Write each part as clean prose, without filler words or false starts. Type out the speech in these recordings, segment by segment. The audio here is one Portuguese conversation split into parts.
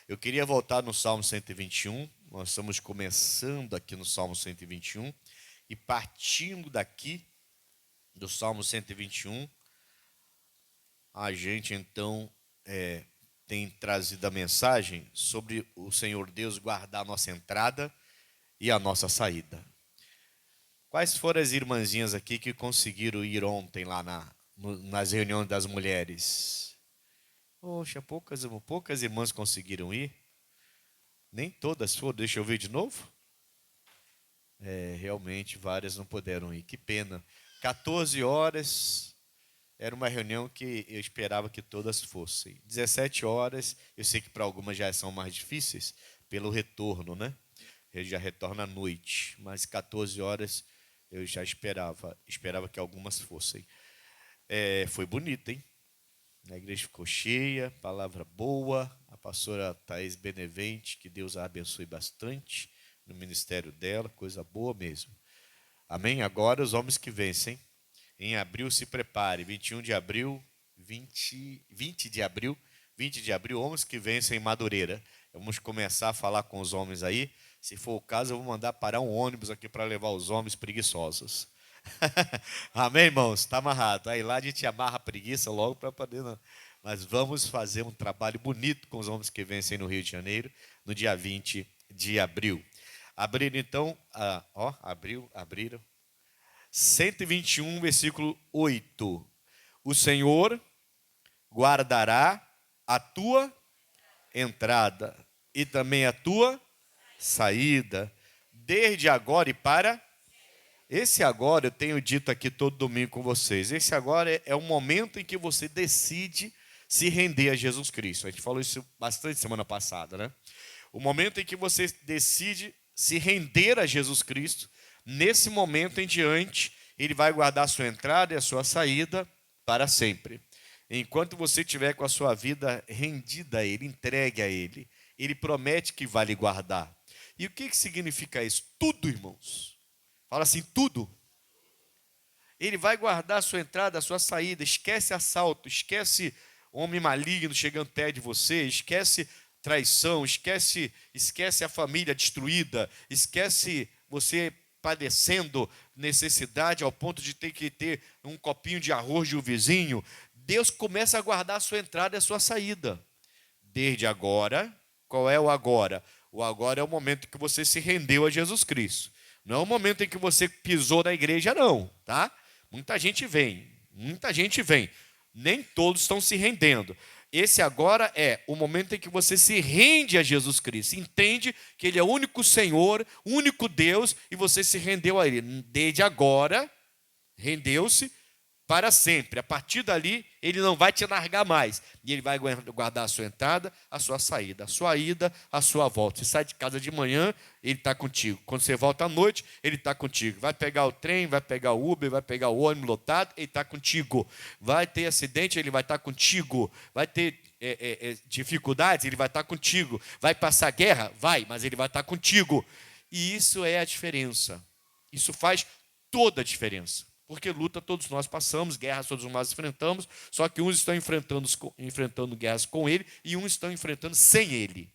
Eu queria voltar no Salmo 121. Nós estamos começando aqui no Salmo 121 e partindo daqui do Salmo 121, a gente então tem trazido a mensagem sobre o Senhor Deus guardar a nossa entrada e a nossa saída. Quais foram as irmãzinhas aqui que conseguiram ir ontem lá nas reuniões das mulheres? Poxa, poucas irmãs conseguiram ir. Nem todas foram. Deixa eu ver de novo. Realmente várias não puderam ir. Que pena. 14 horas era uma reunião que eu esperava que todas fossem. 17 horas, eu sei que para algumas já são mais difíceis, pelo retorno, né? Ele já retorna à noite. Mas 14 horas eu já esperava que algumas fossem. Foi bonito, hein? A igreja ficou cheia, palavra boa. A pastora Thaís Benevente, que Deus a abençoe bastante no ministério dela, coisa boa mesmo. Amém? Agora os homens que vencem. Em abril se prepare, 21 de abril, 20 de abril, homens que vencem em Madureira. Vamos começar a falar com os homens aí. Se for o caso, eu vou mandar parar um ônibus aqui para levar os homens preguiçosos. Amém, irmãos? Está amarrado. Aí lá a gente amarra a preguiça logo para poder... Não. Mas vamos fazer um trabalho bonito com os homens que vencem no Rio de Janeiro, no dia 20 de abril. Abriram então, abriram. 121, versículo 8. O Senhor guardará a tua entrada e também a tua saída, desde agora e para... Esse agora, eu tenho dito aqui todo domingo com vocês, esse agora é o momento em que você decide se render a Jesus Cristo. A gente falou isso bastante semana passada, né? O momento em que você decide se render a Jesus Cristo, nesse momento em diante, Ele vai guardar a sua entrada e a sua saída para sempre. Enquanto você estiver com a sua vida rendida a Ele, entregue a Ele, Ele promete que vai lhe guardar. E o que significa isso? Tudo, irmãos. Fala assim, tudo. Ele vai guardar a sua entrada, a sua saída. Esquece assalto, esquece homem maligno chegando perto de você, esquece traição, esquece a família destruída, esquece você padecendo necessidade ao ponto de ter que ter um copinho de arroz de um vizinho. Deus começa a guardar a sua entrada e a sua saída. Desde agora, qual é o agora? O agora é o momento que você se rendeu a Jesus Cristo. Não é o momento em que você pisou na igreja, não, tá? Muita gente vem. Nem todos estão se rendendo. Esse agora é o momento em que você se rende a Jesus Cristo. Entende que Ele é o único Senhor, o único Deus, e você se rendeu a Ele. Desde agora, rendeu-se para sempre. A partir dali, Ele não vai te largar mais. E Ele vai guardar a sua entrada, a sua saída. A sua ida, a sua volta. Você sai de casa de manhã, Ele está contigo. Quando você volta à noite, Ele está contigo. Vai pegar o trem, vai pegar o Uber, vai pegar o ônibus lotado, Ele está contigo. Vai ter acidente, Ele vai estar contigo. Vai ter dificuldades, Ele vai estar contigo. Vai passar guerra? Vai, mas Ele vai estar contigo. E isso é a diferença. Isso faz toda a diferença. Porque luta todos nós passamos, guerras todos nós enfrentamos, só que uns estão enfrentando guerras com Ele e uns estão enfrentando sem Ele.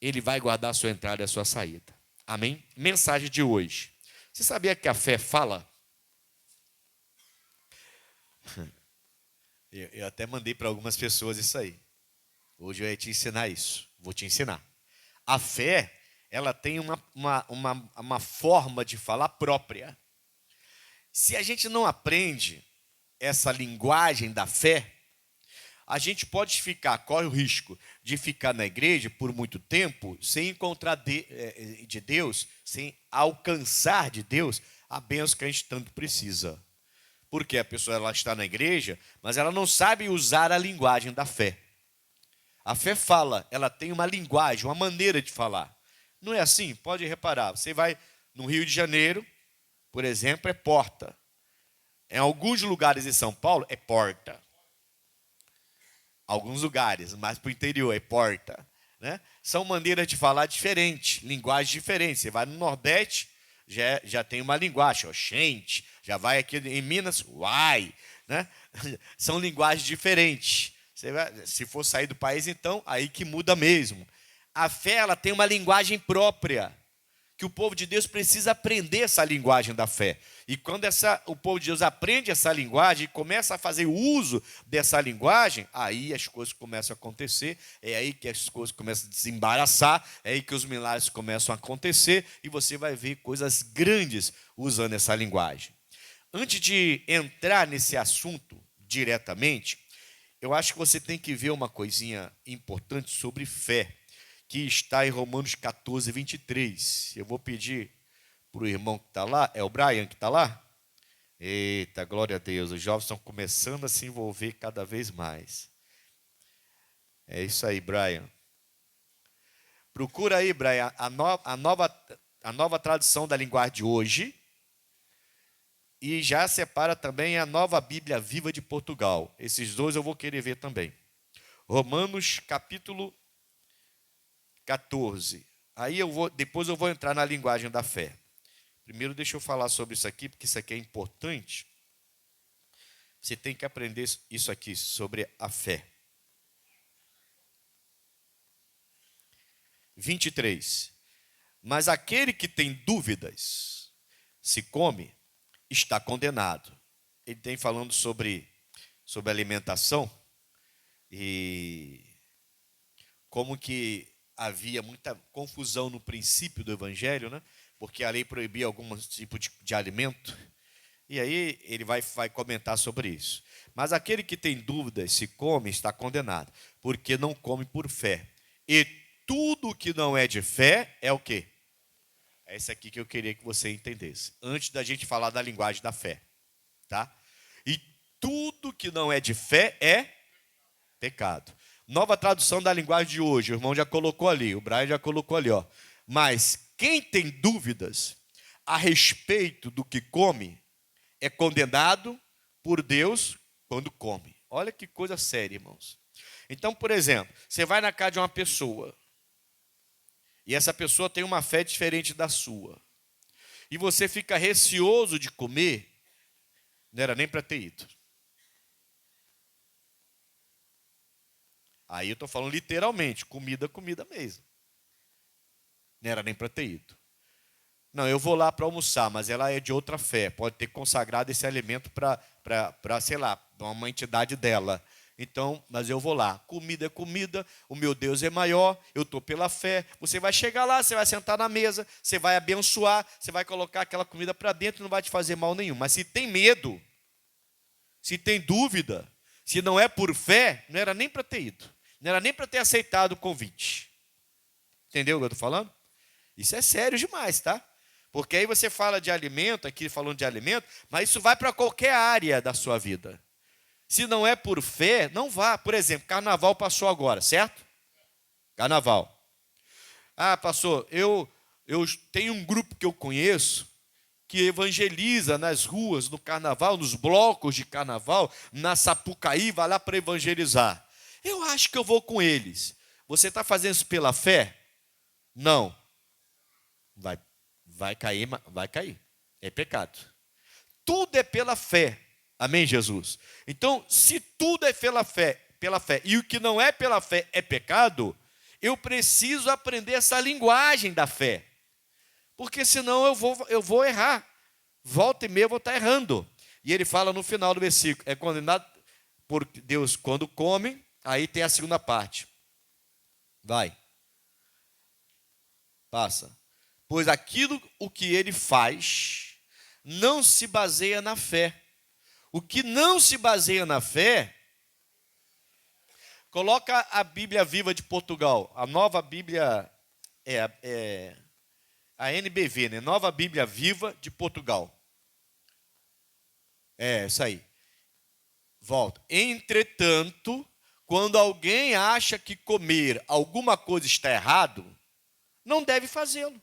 Ele vai guardar a sua entrada e a sua saída. Amém? Mensagem de hoje. Você sabia que a fé fala? Eu até mandei para algumas pessoas isso aí. Hoje eu ia te ensinar isso. Vou te ensinar. A fé, ela tem uma forma de falar própria. Se a gente não aprende essa linguagem da fé, a gente corre o risco de ficar na igreja por muito tempo sem encontrar de Deus, sem alcançar de Deus a bênção que a gente tanto precisa. Porque a pessoa ela está na igreja, mas ela não sabe usar a linguagem da fé. A fé fala, ela tem uma linguagem, uma maneira de falar. Não é assim? Pode reparar, você vai no Rio de Janeiro, por exemplo, é porta. Em alguns lugares em São Paulo, é porta. Alguns lugares, mais para o interior, é porta. Né? São maneiras de falar diferentes, linguagens diferentes. Você vai no Nordeste, já tem uma linguagem, oxente. Já vai aqui em Minas, uai. Né? São linguagens diferentes. Se for sair do país, então, aí que muda mesmo. A fé, ela tem uma linguagem própria, que o povo de Deus precisa aprender essa linguagem da fé. E quando o povo de Deus aprende essa linguagem e começa a fazer uso dessa linguagem, aí as coisas começam a acontecer, é aí que as coisas começam a desembaraçar, é aí que os milagres começam a acontecer e você vai ver coisas grandes usando essa linguagem. Antes de entrar nesse assunto diretamente, eu acho que você tem que ver uma coisinha importante sobre fé, que está em Romanos 14, 23. Eu vou pedir para o irmão que está lá, é o Brian que está lá? Eita, glória a Deus, os jovens estão começando a se envolver cada vez mais. É isso aí, Brian. Procura aí, Brian, a nova tradução da linguagem de hoje. E já separa também a Nova Bíblia Viva de Portugal. Esses dois eu vou querer ver também. Romanos capítulo 14. Aí depois eu vou entrar na linguagem da fé. Primeiro deixa eu falar sobre isso aqui, porque isso aqui é importante. Você tem que aprender isso aqui sobre a fé. 23. Mas aquele que tem dúvidas, se come, está condenado. Ele tem falando sobre alimentação e como que havia muita confusão no princípio do evangelho, né? Porque a lei proibia algum tipo de alimento. E aí ele vai comentar sobre isso. Mas aquele que tem dúvidas, se come, está condenado, porque não come por fé. E tudo que não é de fé é o quê? É isso aqui que eu queria que você entendesse, antes da gente falar da linguagem da fé, tá? E tudo que não é de fé é pecado. Nova tradução da linguagem de hoje, o irmão já colocou ali, o Brian já colocou ali, ó. Mas quem tem dúvidas a respeito do que come é condenado por Deus quando come. Olha que coisa séria, irmãos. Então, por exemplo, você vai na casa de uma pessoa e essa pessoa tem uma fé diferente da sua. E você fica receoso de comer, não era nem para ter ido. Aí eu estou falando literalmente, comida mesmo. Não era nem para ter ido. Não, eu vou lá para almoçar, mas ela é de outra fé. Pode ter consagrado esse alimento para, sei lá, uma entidade dela. Então, mas eu vou lá. Comida é comida, o meu Deus é maior, eu estou pela fé. Você vai chegar lá, você vai sentar na mesa, você vai abençoar, você vai colocar aquela comida para dentro, não vai te fazer mal nenhum. Mas se tem medo, se tem dúvida, se não é por fé, não era nem para ter ido. Não era nem para ter aceitado o convite. Entendeu o que eu estou falando? Isso é sério demais, tá? Porque aí você fala de alimento, aqui falando de alimento, mas isso vai para qualquer área da sua vida. Se não é por fé, não vá. Por exemplo, carnaval passou agora, certo? Carnaval. Ah, pastor, eu tenho um grupo que eu conheço que evangeliza nas ruas, no carnaval, nos blocos de carnaval, na Sapucaí, vai lá para evangelizar. Eu acho que eu vou com eles. Você está fazendo isso pela fé? Não. Vai cair, vai cair. É pecado. Tudo é pela fé. Amém, Jesus? Então, se tudo é pela fé, e o que não é pela fé é pecado, eu preciso aprender essa linguagem da fé. Porque senão eu vou errar. Volta e meia eu vou estar errando. E ele fala no final do versículo, é condenado por Deus quando come, aí tem a segunda parte. Vai. Passa. Pois aquilo o que ele faz não se baseia na fé. O que não se baseia na fé, coloca a Bíblia Viva de Portugal, a nova Bíblia, a NBV, né? Nova Bíblia Viva de Portugal. É, isso aí. Volta. Entretanto, quando alguém acha que comer alguma coisa está errado, não deve fazê-lo.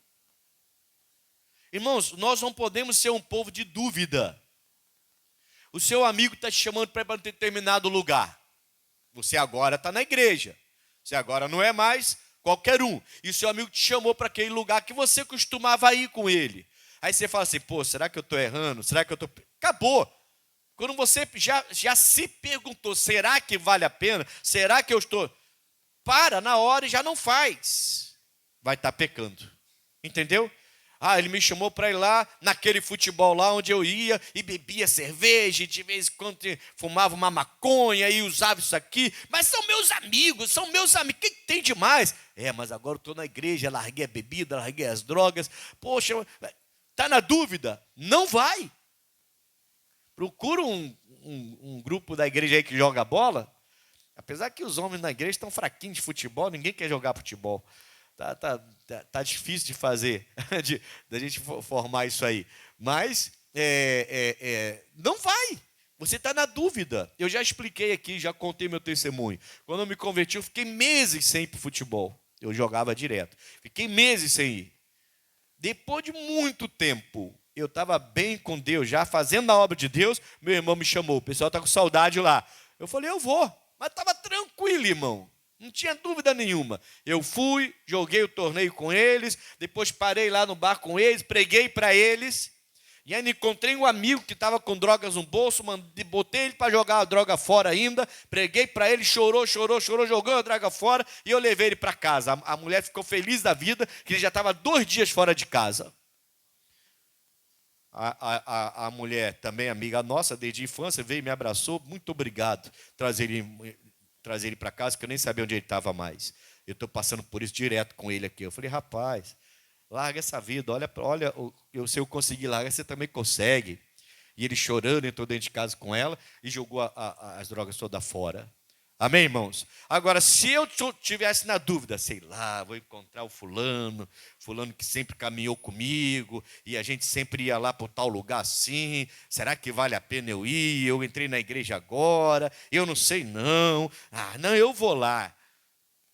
Irmãos, nós não podemos ser um povo de dúvida. O seu amigo está te chamando para ir para um determinado lugar. Você agora está na igreja. Você agora não é mais qualquer um. E o seu amigo te chamou para aquele lugar que você costumava ir com ele. Aí você fala assim, pô, será que eu estou errando? Será que eu estou... Acabou. Quando você já se perguntou, será que vale a pena? Será que eu estou... Para na hora e já não faz. Vai estar pecando. Entendeu? Ah, ele me chamou para ir lá, naquele futebol lá onde eu ia e bebia cerveja, e de vez em quando fumava uma maconha e usava isso aqui. Mas são meus amigos, quem tem demais? Mas agora eu estou na igreja, larguei a bebida, larguei as drogas. Poxa, está na dúvida? Não vai. Procura um grupo da igreja aí que joga bola. Apesar que os homens na igreja estão fraquinhos de futebol, ninguém quer jogar futebol. Tá difícil de fazer, da gente formar isso aí. Mas não vai. Você está na dúvida. Eu já expliquei aqui, já contei meu testemunho. Quando eu me converti, eu fiquei meses sem ir para o futebol. Eu jogava direto. Fiquei meses sem ir. Depois de muito tempo, eu estava bem com Deus, já fazendo a obra de Deus, meu irmão me chamou. O pessoal está com saudade lá. Eu falei, eu vou. Mas estava tranquilo, irmão. Não tinha dúvida nenhuma. Eu fui, joguei o torneio com eles, depois parei lá no bar com eles, preguei para eles, e aí encontrei um amigo que estava com drogas no bolso, botei ele para jogar a droga fora ainda, preguei para ele, chorou, jogou a droga fora, e eu levei ele para casa. A mulher ficou feliz da vida, que ele já estava 2 dias fora de casa. A mulher, também amiga nossa, desde a infância, veio e me abraçou. Muito obrigado trazer ele para casa, que eu nem sabia onde ele estava mais. Eu estou passando por isso direto com ele aqui. Eu falei, rapaz, larga essa vida, olha, se eu conseguir largar, você também consegue. E ele chorando, entrou dentro de casa com ela e jogou as drogas todas fora. Amém, irmãos? Agora, se eu tivesse na dúvida, sei lá, vou encontrar o fulano que sempre caminhou comigo, e a gente sempre ia lá para tal lugar assim, será que vale a pena eu ir? Eu entrei na igreja agora, eu não sei não. Não, eu vou lá.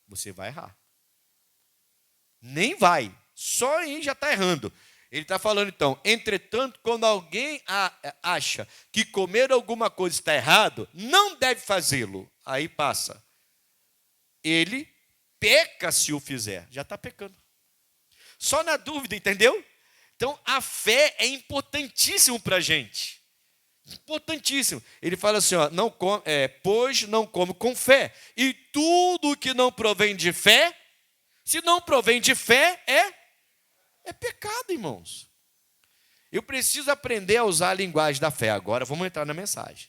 Você vai errar. Nem vai. Só aí já está errando. Ele está falando então, entretanto, quando alguém acha que comer alguma coisa está errado, não deve fazê-lo. Aí passa. Ele peca se o fizer. Já está pecando. Só na dúvida, entendeu? Então, a fé é importantíssimo para a gente. Importantíssimo. Ele fala assim, ó, pois não come com fé. E tudo que não provém de fé, se não provém de fé, é pecado, irmãos. Eu preciso aprender a usar a linguagem da fé. Agora vamos entrar na mensagem.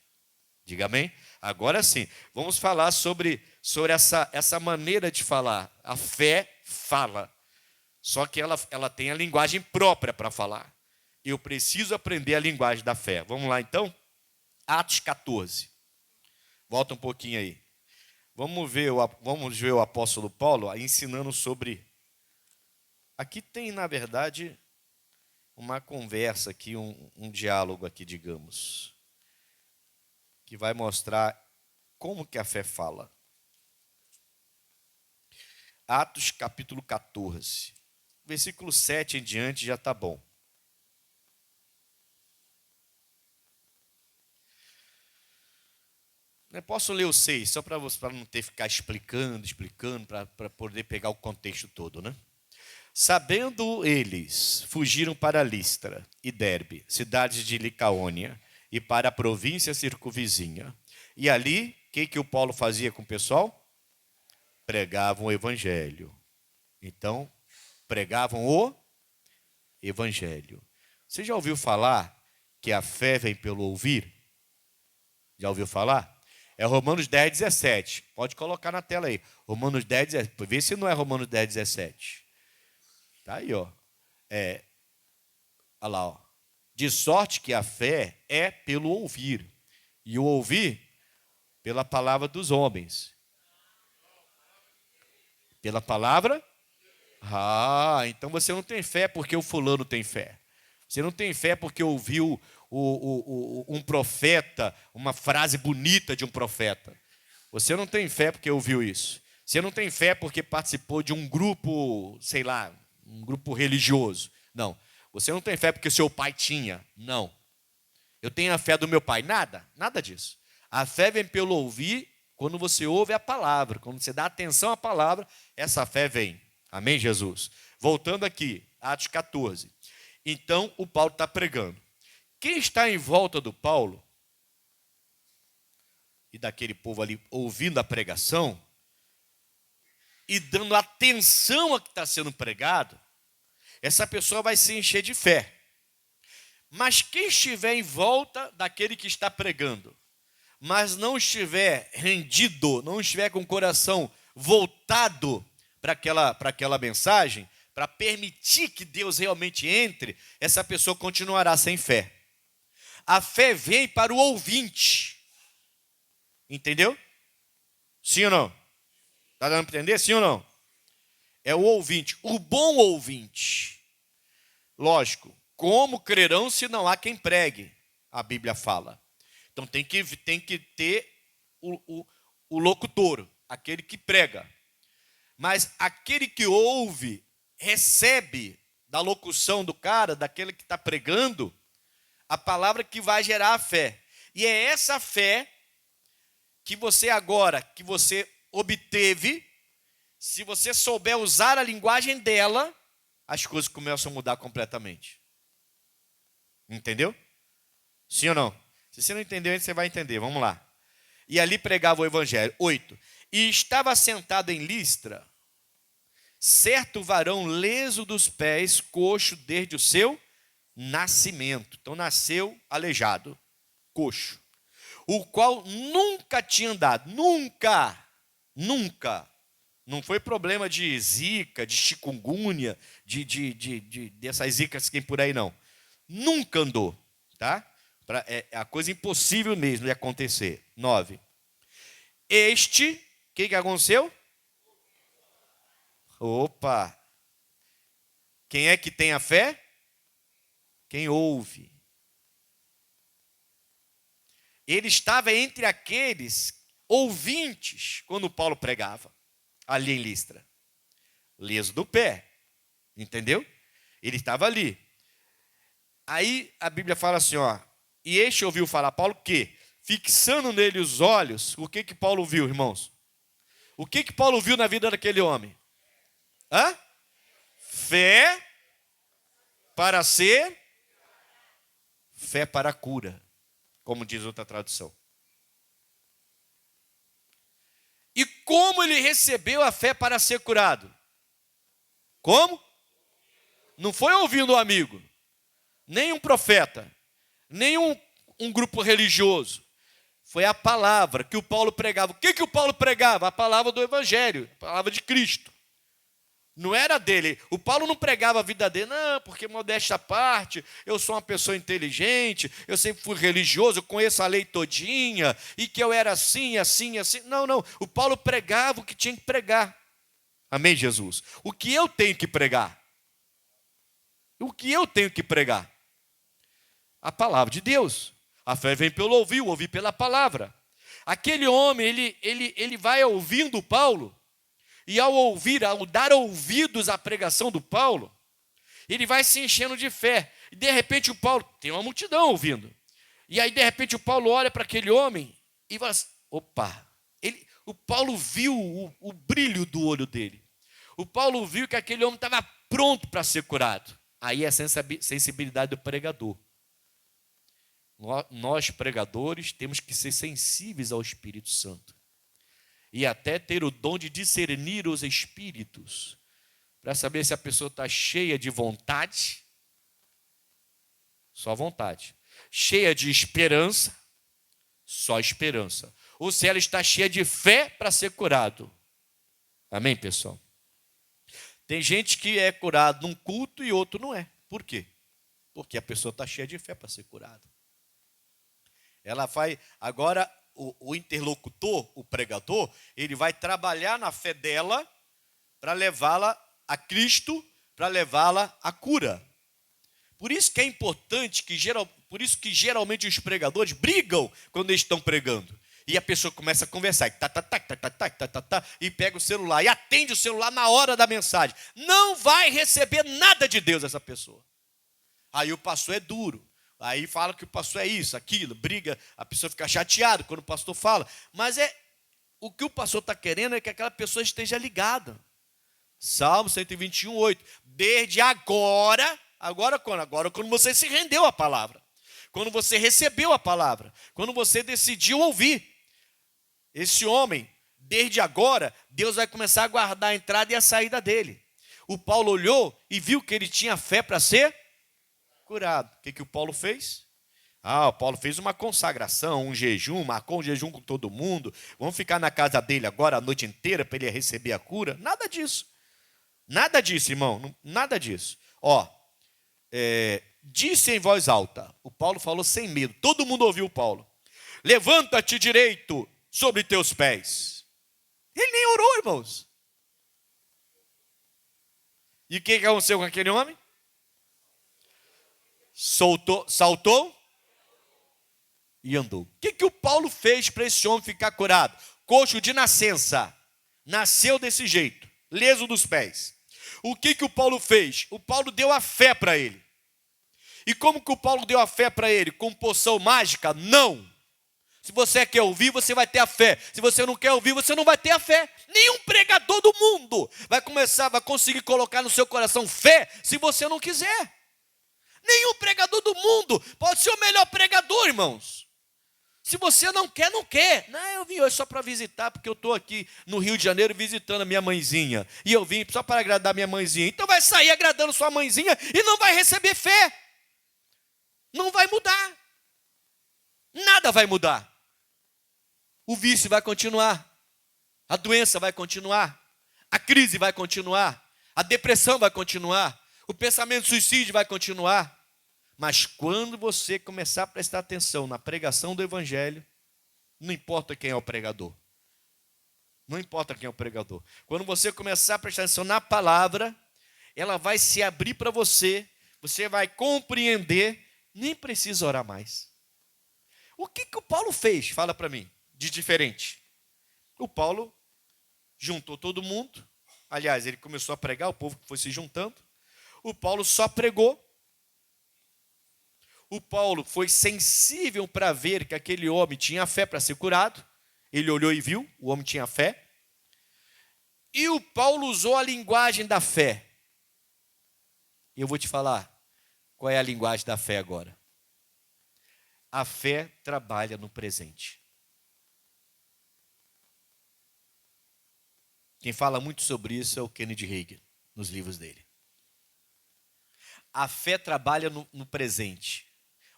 Diga amém? Agora sim, vamos falar sobre essa maneira de falar. A fé fala. Só que ela tem a linguagem própria para falar. Eu preciso aprender a linguagem da fé. Vamos lá então? Atos 14. Volta um pouquinho aí. Vamos ver o apóstolo Paulo ensinando sobre... Aqui tem, na verdade, uma conversa aqui, um diálogo aqui, digamos, que vai mostrar como que a fé fala. Atos capítulo 14, versículo 7 em diante já está bom. Eu posso ler o 6, só para não ter que ficar explicando, para poder pegar o contexto todo, né? Sabendo eles, fugiram para Listra e Derbe, cidades de Licaônia, e para a província circunvizinha. E ali, o que o Paulo fazia com o pessoal? Pregavam o evangelho. Então, pregavam o evangelho. Você já ouviu falar que a fé vem pelo ouvir? Já ouviu falar? É Romanos 10, 17. Pode colocar na tela aí. Romanos 10, 17. Vê se não é Romanos 10, 17. Está aí, ó. Olha lá, ó. De sorte que a fé é pelo ouvir. E o ouvir pela palavra dos homens. Pela palavra? Então você não tem fé porque o fulano tem fé. Você não tem fé porque ouviu um profeta, uma frase bonita de um profeta. Você não tem fé porque ouviu isso. Você não tem fé porque participou de um grupo, sei lá, um grupo religioso. Não. Você não tem fé porque seu pai tinha. Não. Eu tenho a fé do meu pai. Nada disso. A fé vem pelo ouvir quando você ouve a palavra. Quando você dá atenção à palavra, essa fé vem. Amém, Jesus? Voltando aqui, Atos 14. Então, o Paulo está pregando. Quem está em volta do Paulo e daquele povo ali ouvindo a pregação e dando atenção ao que está sendo pregado, essa pessoa vai se encher de fé. Mas quem estiver em volta daquele que está pregando, mas não estiver rendido, não estiver com o coração voltado para aquela mensagem, para permitir que Deus realmente entre, essa pessoa continuará sem fé. A fé vem para o ouvinte. Entendeu? Sim ou não? Está dando para entender? Sim ou não? É o ouvinte, o bom ouvinte. Lógico, como crerão se não há quem pregue? A Bíblia fala. Então tem que ter o locutor, aquele que prega. Mas aquele que ouve, recebe da locução do cara, daquele que está pregando, a palavra que vai gerar a fé. E é essa fé que você obteve, se você souber usar a linguagem dela, as coisas começam a mudar completamente. Entendeu? Sim ou não? Se você não entendeu, você vai entender. Vamos lá. E ali pregava o evangelho. 8. E estava sentado em Listra certo varão leso dos pés, coxo desde o seu nascimento. Então nasceu aleijado, coxo. O qual nunca tinha andado. Nunca. Não foi problema de zika, de chikungunya, dessas zicas que tem por aí, não. Nunca andou, tá? É a coisa impossível mesmo de acontecer. 9. O que aconteceu? Opa! Quem é que tem a fé? Quem ouve. Ele estava entre aqueles ouvintes quando Paulo pregava, ali em Listra. Leso do pé. Entendeu? Ele estava ali. Aí a Bíblia fala assim, ó. E este ouviu falar, Paulo, que, fixando nele os olhos, o que Paulo viu, irmãos? O que Paulo viu na vida daquele homem? Hã? Fé para ser, fé para a cura, como diz outra tradução. E como ele recebeu a fé para ser curado? Como? Não foi ouvindo um amigo, nem um profeta, nem um grupo religioso. Foi a palavra que o Paulo pregava. O que o Paulo pregava? A palavra do Evangelho, a palavra de Cristo. Não era dele. O Paulo não pregava a vida dele, não, porque modéstia à parte, eu sou uma pessoa inteligente, eu sempre fui religioso, eu conheço a lei todinha, e que eu era assim, assim, assim. Não. O Paulo pregava o que tinha que pregar. Amém, Jesus? O que eu tenho que pregar? O que eu tenho que pregar? A palavra de Deus. A fé vem pelo ouvir, o ouvir pela palavra. Aquele homem, ele vai ouvindo Paulo, e ao ouvir, ao dar ouvidos à pregação do Paulo, ele vai se enchendo de fé. E de repente o Paulo, tem uma multidão ouvindo. E aí de repente o Paulo olha para aquele homem e fala assim, opa. O Paulo viu o brilho do olho dele. O Paulo viu que aquele homem estava pronto para ser curado. Aí é a sensibilidade do pregador. Nós pregadores temos que ser sensíveis ao Espírito Santo. E até ter o dom de discernir os espíritos, para saber se a pessoa está cheia de vontade, só vontade, cheia de esperança, só esperança, ou se ela está cheia de fé para ser curado. Amém, pessoal? Tem gente que é curado num culto e outro não é. Por quê? Porque a pessoa está cheia de fé para ser curada. Ela vai, agora, o interlocutor, o pregador, ele vai trabalhar na fé dela para levá-la a Cristo, para levá-la à cura. Por isso que é importante, por isso que geralmente os pregadores brigam quando eles estão pregando. E a pessoa começa a conversar, e pega o celular, e atende o celular na hora da mensagem. Não vai receber nada de Deus essa pessoa. Aí o pastor é duro. Aí fala que o pastor é isso, aquilo, briga, a pessoa fica chateada quando o pastor fala. Mas o que o pastor está querendo é que aquela pessoa esteja ligada. Salmo 121, 8. Desde agora quando? Agora quando você se rendeu à palavra. Quando você recebeu a palavra. Quando você decidiu ouvir. Esse homem, desde agora, Deus vai começar a guardar a entrada e a saída dele. O Paulo olhou e viu que ele tinha fé para ser curado. O que o Paulo fez? O Paulo fez uma consagração, um jejum, marcou um jejum com todo mundo. Vamos ficar na casa dele agora a noite inteira para ele receber a cura? Nada disso. Nada disso, irmão. Nada disso. Disse em voz alta. O Paulo falou sem medo. Todo mundo ouviu o Paulo. Levanta-te direito sobre teus pés. Ele nem orou, irmãos. E o que aconteceu com aquele homem? Saltou e andou. O que o Paulo fez para esse homem ficar curado? Coxo de nascença. Nasceu desse jeito, leso dos pés. O que o Paulo fez? O Paulo deu a fé para ele. E como que o Paulo deu a fé para ele? Com poção mágica? Não. Se você quer ouvir, você vai ter a fé. Se você não quer ouvir, você não vai ter a fé. Nenhum pregador do mundo vai conseguir colocar no seu coração fé se você não quiser. Nenhum pregador do mundo pode ser o melhor pregador, irmãos. Se você não quer, não quer. Não, eu vim hoje só para visitar, porque eu estou aqui no Rio de Janeiro visitando a minha mãezinha. E eu vim só para agradar minha mãezinha. Então vai sair agradando sua mãezinha e não vai receber fé. Não vai mudar. Nada vai mudar. O vício vai continuar. A doença vai continuar. A crise vai continuar. A depressão vai continuar. O pensamento de suicídio vai continuar. Mas quando você começar a prestar atenção na pregação do evangelho, não importa quem é o pregador. Não importa quem é o pregador. Quando você começar a prestar atenção na palavra, ela vai se abrir para você, você vai compreender, nem precisa orar mais. O que o Paulo fez? Fala para mim, de diferente. O Paulo juntou todo mundo. Aliás, ele começou a pregar, o povo foi se juntando. O Paulo só pregou. O Paulo foi sensível para ver que aquele homem tinha fé para ser curado. Ele olhou e viu, o homem tinha fé. E o Paulo usou a linguagem da fé. E eu vou te falar qual é a linguagem da fé agora. A fé trabalha no presente. Quem fala muito sobre isso é o Kennedy Hagin, nos livros dele. A fé trabalha no presente.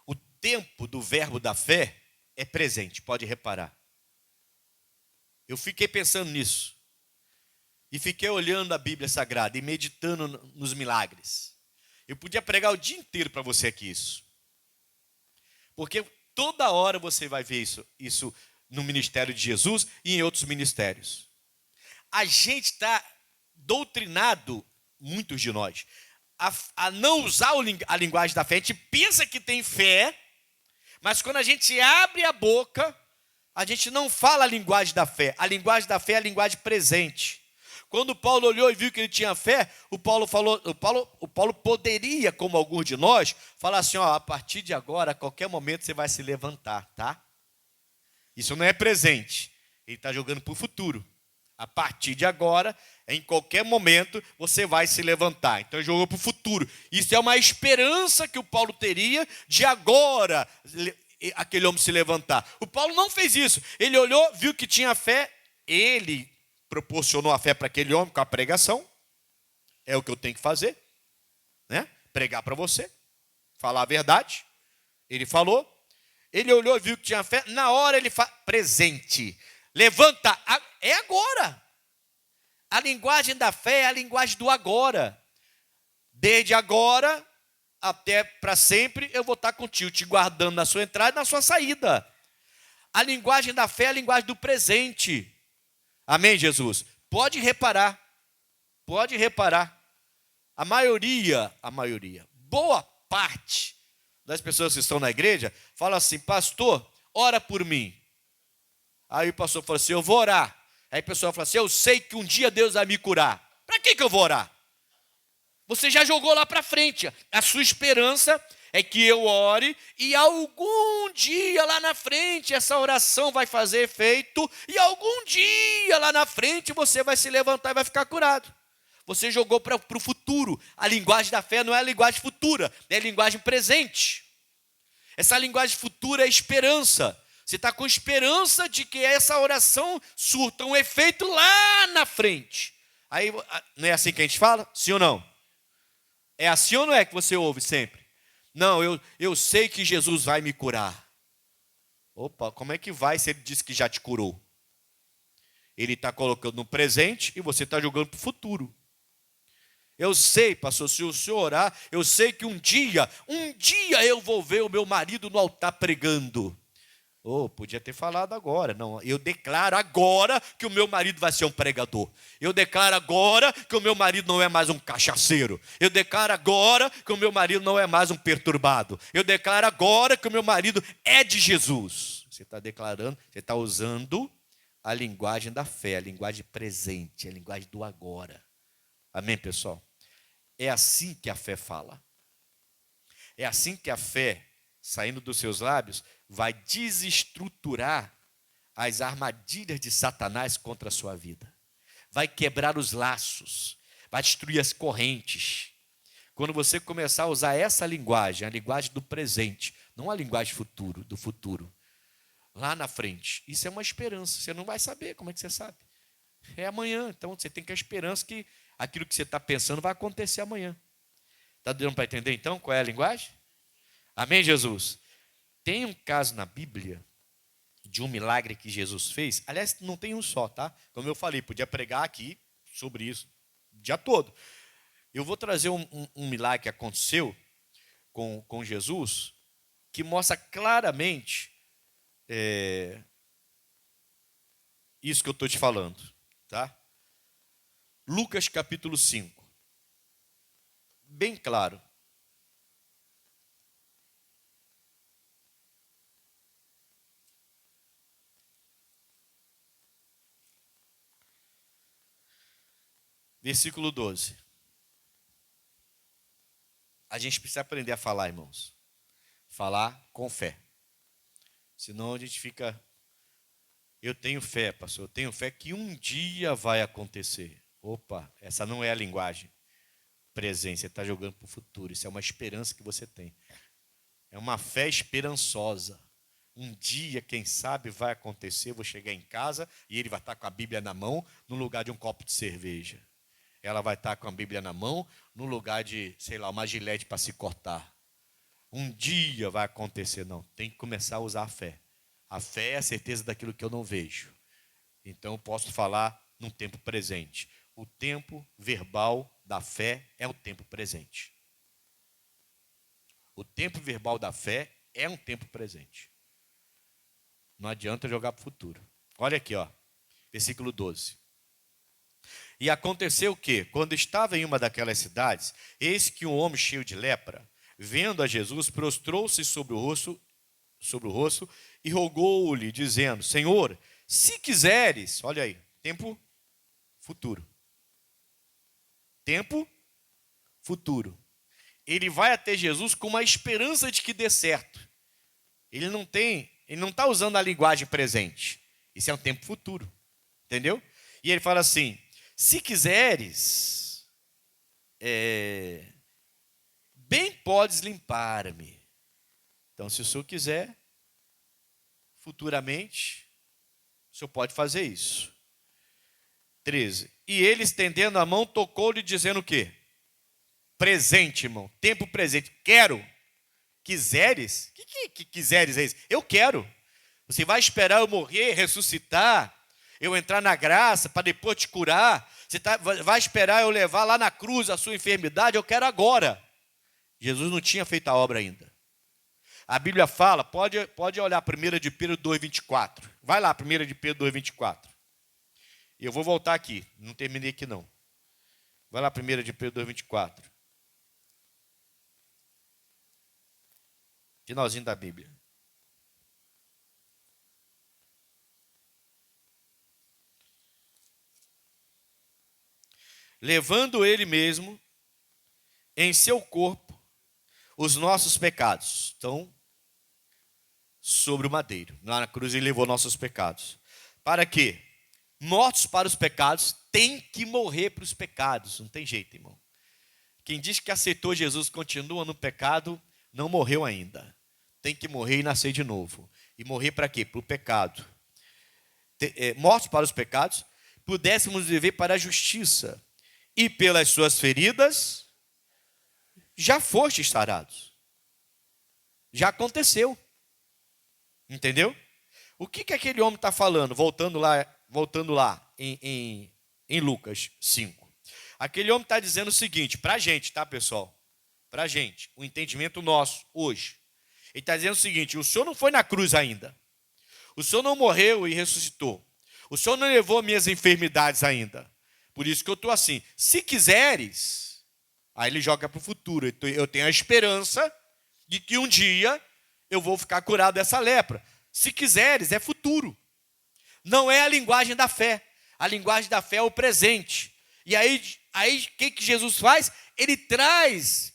O tempo do verbo da fé é presente, pode reparar. Eu fiquei pensando nisso. E fiquei olhando a Bíblia Sagrada e meditando nos milagres. Eu podia pregar o dia inteiro para você aqui isso. Porque toda hora você vai ver isso no ministério de Jesus e em outros ministérios. A gente está doutrinado, muitos de nós, a não usar a linguagem da fé. A gente pensa que tem fé, mas quando a gente abre a boca, a gente não fala a linguagem da fé. A linguagem da fé é a linguagem presente. Quando Paulo olhou e viu que ele tinha fé, o Paulo poderia, como alguns de nós, falar assim, a partir de agora, a qualquer momento você vai se levantar, tá? Isso não é presente. Ele está jogando para o futuro. A partir de agora, em qualquer momento, você vai se levantar. Então, ele jogou para o futuro. Isso é uma esperança que o Paulo teria de agora aquele homem se levantar. O Paulo não fez isso. Ele olhou, viu que tinha fé, ele proporcionou a fé para aquele homem com a pregação. É o que eu tenho que fazer, né? Pregar para você, falar a verdade. Ele falou, ele olhou e viu que tinha fé. Na hora ele fala, presente. Levanta, é agora. A linguagem da fé é a linguagem do agora. Desde agora até para sempre eu vou estar contigo, te guardando na sua entrada e na sua saída. A linguagem da fé é a linguagem do presente. Amém, Jesus? Pode reparar. A maioria, boa parte das pessoas que estão na igreja, fala assim, pastor, ora por mim. Aí o pastor fala assim, eu vou orar. Aí a pessoa fala assim, eu sei que um dia Deus vai me curar. Para que eu vou orar? Você já jogou lá para frente. A sua esperança é que eu ore e algum dia lá na frente essa oração vai fazer efeito e algum dia lá na frente você vai se levantar e vai ficar curado. Você jogou para o futuro. A linguagem da fé não é a linguagem futura, é a linguagem presente. Essa linguagem futura é esperança. Você está com esperança de que essa oração surta um efeito lá na frente. Aí, não é assim que a gente fala? Sim ou não? É assim ou não é que você ouve sempre? Não, eu sei que Jesus vai me curar. Opa, como é que vai se ele disse que já te curou? Ele está colocando no presente e você está jogando para o futuro. Eu sei, pastor, se o senhor orar, eu sei que um dia eu vou ver o meu marido no altar pregando. Oh, podia ter falado agora. Não, eu declaro agora que o meu marido vai ser um pregador. Eu declaro agora que o meu marido não é mais um cachaceiro. Eu declaro agora que o meu marido não é mais um perturbado. Eu declaro agora que o meu marido é de Jesus. Você está declarando, você está usando a linguagem da fé, a linguagem presente, a linguagem do agora. Amém, pessoal? É assim que a fé fala. É assim que a fé, saindo dos seus lábios, vai desestruturar as armadilhas de Satanás contra a sua vida. Vai quebrar os laços, vai destruir as correntes. Quando você começar a usar essa linguagem, a linguagem do presente, não a linguagem do futuro, lá na frente, isso é uma esperança. Você não vai saber, como é que você sabe? É amanhã, então você tem que ter a esperança que aquilo que você está pensando vai acontecer amanhã. Está dando para entender então qual é a linguagem? Amém, Jesus? Tem um caso na Bíblia de um milagre que Jesus fez. Aliás, não tem um só, tá? Como eu falei, podia pregar aqui sobre isso o dia todo. Eu vou trazer um milagre que aconteceu com Jesus, que mostra claramente isso que eu estou te falando, tá? Lucas capítulo 5. Bem claro. Versículo 12. A gente precisa aprender a falar, irmãos. Falar com fé. Senão a gente fica... Eu tenho fé, pastor. Eu tenho fé que um dia vai acontecer. Opa, essa não é a linguagem presente. Você está jogando para o futuro. Isso é uma esperança que você tem. É uma fé esperançosa. Um dia, quem sabe, vai acontecer. Eu vou chegar em casa e ele vai estar com a Bíblia na mão no lugar de um copo de cerveja. Ela vai estar com a Bíblia na mão no lugar de, sei lá, uma gilete para se cortar. Um dia vai acontecer. Não, tem que começar a usar a fé. A fé é a certeza daquilo que eu não vejo. Então eu posso falar num tempo presente. O tempo verbal da fé é o tempo presente. O tempo verbal da fé é um tempo presente. Não adianta jogar para o futuro. Olha aqui, ó, versículo 12. E aconteceu o quê? Quando estava em uma daquelas cidades, eis que um homem cheio de lepra, vendo a Jesus, prostrou-se sobre o rosto e rogou-lhe, dizendo: Senhor, se quiseres, olha aí, tempo futuro. Tempo futuro. Ele vai até Jesus com uma esperança de que dê certo. Ele não está usando a linguagem presente. Isso é um tempo futuro. Entendeu? E ele fala assim: se quiseres, bem podes limpar-me. Então, se o senhor quiser, futuramente, o senhor pode fazer isso. 13. E ele, estendendo a mão, tocou-lhe, dizendo o quê? Presente, irmão. Tempo presente. Quero. Quiseres? Que quiseres é isso? Eu quero. Você vai esperar eu morrer, ressuscitar, eu entrar na graça para depois te curar? Você vai esperar eu levar lá na cruz a sua enfermidade? Eu quero agora. Jesus não tinha feito a obra ainda. A Bíblia fala, pode olhar 1 de Pedro 2,24. Vai lá, 1 de Pedro 2,24. Eu vou voltar aqui, não terminei aqui não. Vai lá, 1 de Pedro 2,24. Finalzinho da Bíblia. Levando ele mesmo em seu corpo os nossos pecados. Então, sobre o madeiro. Lá na cruz ele levou nossos pecados. Para quê? Mortos para os pecados, tem que morrer para os pecados. Não tem jeito, irmão. Quem diz que aceitou Jesus continua no pecado, não morreu ainda. Tem que morrer e nascer de novo. e morrer para quê? Para o pecado. Mortos para os pecados, pudéssemos viver para a justiça. E pelas suas feridas, já fostes sarados. Já aconteceu. Entendeu? O que aquele homem está falando? Voltando lá em Lucas 5. Aquele homem está dizendo o seguinte, para a gente, tá, pessoal? Para a gente, o entendimento nosso, hoje. Ele está dizendo o seguinte, o Senhor não foi na cruz ainda. O Senhor não morreu e ressuscitou. O Senhor não levou minhas enfermidades ainda. Por isso que eu estou assim. Se quiseres, aí ele joga para o futuro. Eu tenho a esperança de que um dia eu vou ficar curado dessa lepra. Se quiseres, é futuro. Não é a linguagem da fé. A linguagem da fé é o presente. E aí o que Jesus faz? Ele traz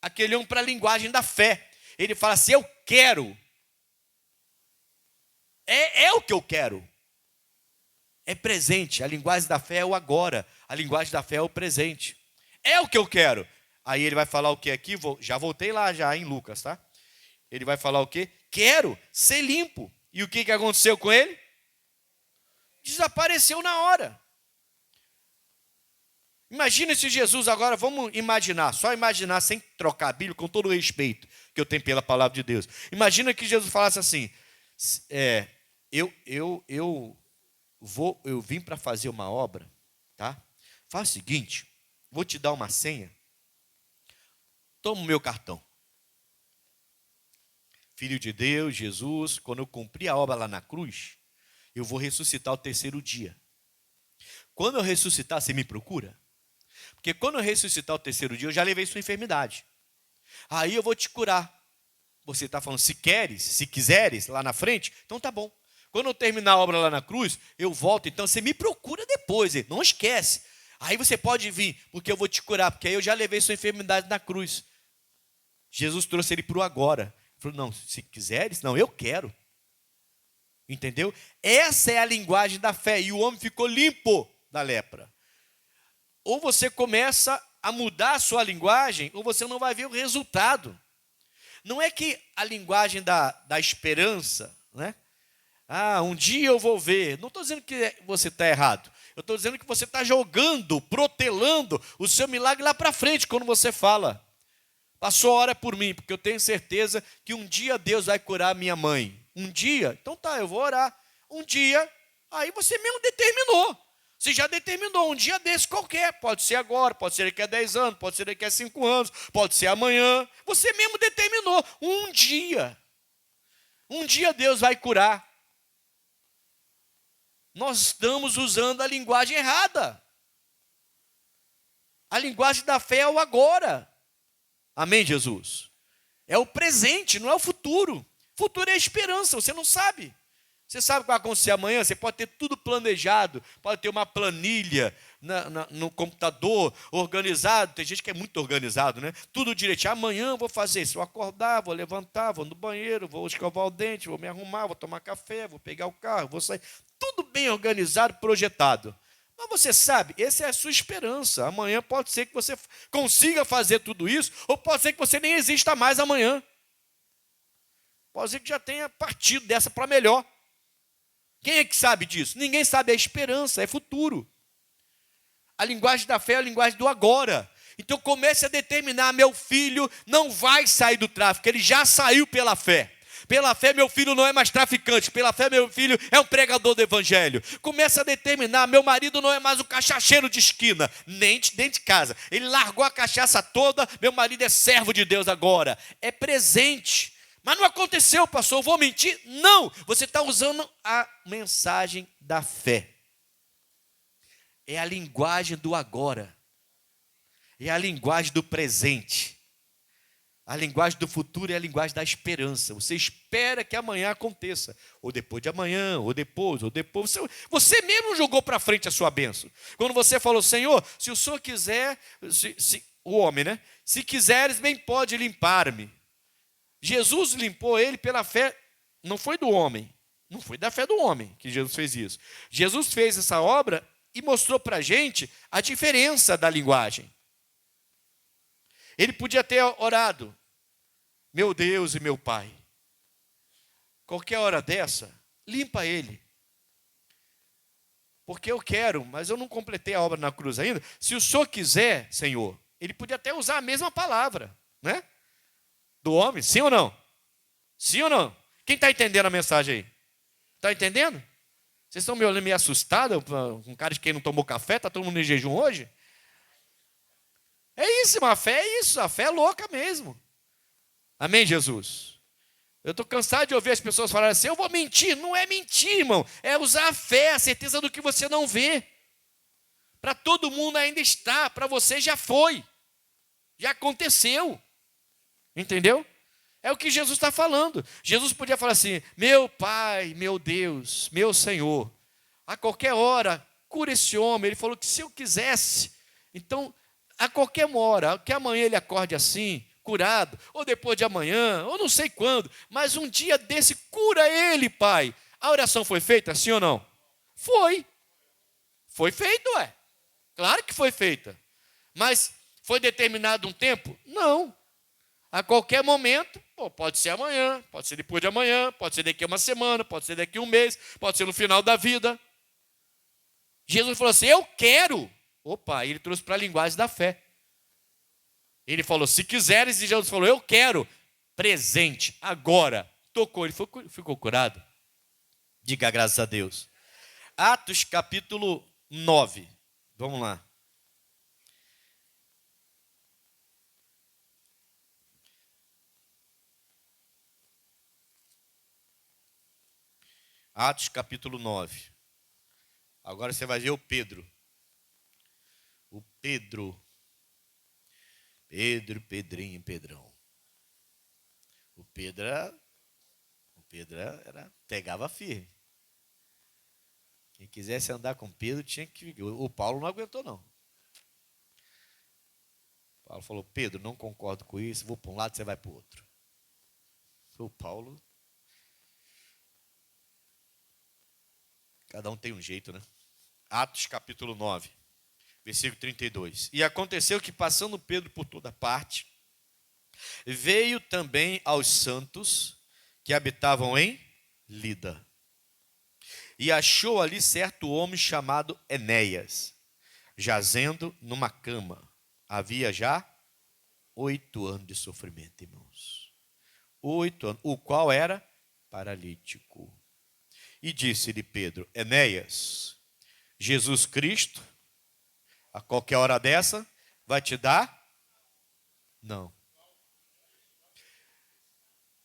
aquele homem para a linguagem da fé. Ele fala assim, eu quero. É o que eu quero. É presente. A linguagem da fé é o agora. A linguagem da fé é o presente. É o que eu quero. Aí ele vai falar o que aqui? Já voltei lá já em Lucas, tá? Ele vai falar o quê? Quero ser limpo. E o que aconteceu com ele? Desapareceu na hora. Imagina se Jesus agora, vamos imaginar, só imaginar sem trocar a Bíblia, com todo o respeito que eu tenho pela palavra de Deus. Imagina que Jesus falasse assim, eu vim para fazer uma obra, tá? Faz o seguinte, vou te dar uma senha, toma o meu cartão. Filho de Deus, Jesus, quando eu cumprir a obra lá na cruz, eu vou ressuscitar o terceiro dia. Quando eu ressuscitar, você me procura? Porque quando eu ressuscitar o terceiro dia, eu já levei sua enfermidade. Aí eu vou te curar. Você está falando, se quiseres, lá na frente, então tá bom. Quando eu terminar a obra lá na cruz, eu volto, então você me procura depois, não esquece. Aí você pode vir, porque eu vou te curar, porque aí eu já levei sua enfermidade na cruz. Jesus trouxe ele para o agora. Ele falou, não, se quiseres, não, eu quero. Entendeu? Essa é a linguagem da fé, e o homem ficou limpo da lepra. Ou você começa a mudar a sua linguagem, ou você não vai ver o resultado. Não é que a linguagem da esperança, né? Um dia eu vou ver. Não estou dizendo que você está errado. Eu estou dizendo que você está jogando, protelando o seu milagre lá para frente, quando você fala. Passou a hora por mim, porque eu tenho certeza que um dia Deus vai curar a minha mãe. Um dia? Então tá, eu vou orar. Um dia, aí você mesmo determinou. Você já determinou um dia desse qualquer. Pode ser agora, pode ser daqui a 10 anos, pode ser daqui a 5 anos, pode ser amanhã. Você mesmo determinou. Um dia. Um dia Deus vai curar. Nós estamos usando a linguagem errada. A linguagem da fé é o agora. Amém, Jesus? É o presente, não é o futuro. Futuro é a esperança, você não sabe. Você sabe o que vai acontecer amanhã? Você pode ter tudo planejado, pode ter uma planilha no computador, organizado. Tem gente que é muito organizado, né? Tudo direitinho. Amanhã eu vou fazer isso. Vou acordar, vou levantar, vou no banheiro, vou escovar o dente, vou me arrumar, vou tomar café, vou pegar o carro, vou sair. Tudo bem organizado, projetado. Mas você sabe, essa é a sua esperança. Amanhã pode ser que você consiga fazer tudo isso, ou pode ser que você nem exista mais amanhã. Pode ser que já tenha partido dessa para melhor. Quem é que sabe disso? Ninguém sabe, é esperança, é futuro. A linguagem da fé é a linguagem do agora. Então comece a determinar, meu filho não vai sair do tráfico, ele já saiu pela fé. Pela fé, meu filho não é mais traficante. Pela fé, meu filho é um pregador do evangelho. Começa a determinar, meu marido não é mais um cachaceiro de esquina, nem dentro de casa. Ele largou a cachaça toda, meu marido é servo de Deus agora. É presente. Mas não aconteceu, pastor, eu vou mentir? Não, você está usando a mensagem da fé. É a linguagem do agora. É a linguagem do presente. A linguagem do futuro é a linguagem da esperança. Você espera que amanhã aconteça. Ou depois de amanhã, ou depois. Você mesmo jogou para frente a sua bênção. Quando você falou, Senhor, se o Senhor quiser, o homem, né? Se quiseres, bem pode limpar-me. Jesus limpou ele pela fé, não foi do homem, não foi da fé do homem que Jesus fez isso. Jesus fez essa obra e mostrou para a gente a diferença da linguagem. Ele podia ter orado, meu Deus e meu Pai, qualquer hora dessa, limpa ele. Porque eu quero, mas eu não completei a obra na cruz ainda. Se o Senhor quiser, Senhor, ele podia até usar a mesma palavra, né? Do homem, sim ou não? Sim ou não? Quem está entendendo a mensagem aí? Está entendendo? Vocês estão me olhando meio assustados com cara de quem não tomou café? Está todo mundo em jejum hoje? É isso, a fé é isso. A fé é louca mesmo. Amém, Jesus? Eu estou cansado de ouvir as pessoas falarem assim, eu vou mentir. Não é mentir, irmão. É usar a fé, a certeza do que você não vê. Para todo mundo ainda está, para você já foi. Já aconteceu. Entendeu? É o que Jesus está falando. Jesus podia falar assim, meu Pai, meu Deus, meu Senhor, a qualquer hora, cura esse homem. Ele falou que se eu quisesse, então, a qualquer hora, que amanhã ele acorde assim, curado, ou depois de amanhã, ou não sei quando, mas um dia desse, cura ele, Pai. A oração foi feita, sim ou não? Foi. Foi feito, ué. Claro que foi feita. Mas foi determinado um tempo? Não. A qualquer momento, pode ser amanhã, pode ser depois de amanhã, pode ser daqui a uma semana, pode ser daqui a um mês, pode ser no final da vida. Jesus falou assim, eu quero. Opa, ele trouxe para a linguagem da fé. Ele falou, se quiseres, e Jesus falou, eu quero. Presente, agora. Tocou, ele ficou curado. Diga graças a Deus. Atos capítulo 9. Vamos lá. Atos capítulo 9. Agora você vai ver o Pedro. O Pedro. Pedrinho, Pedrão. O Pedro pegava firme. Quem quisesse andar com Pedro tinha que... O Paulo não aguentou, não. O Paulo falou, Pedro, não concordo com isso, vou para um lado, você vai para o outro. O Paulo... Cada um tem um jeito, né? Atos capítulo 9, versículo 32. E aconteceu que, passando Pedro por toda parte, veio também aos santos que habitavam em Lida. E achou ali certo homem chamado Enéas, jazendo numa cama. Havia já 8 anos de sofrimento, irmãos. 8 anos, o qual era paralítico. E disse-lhe Pedro, Enéas, Jesus Cristo, a qualquer hora dessa, vai te dar? Não.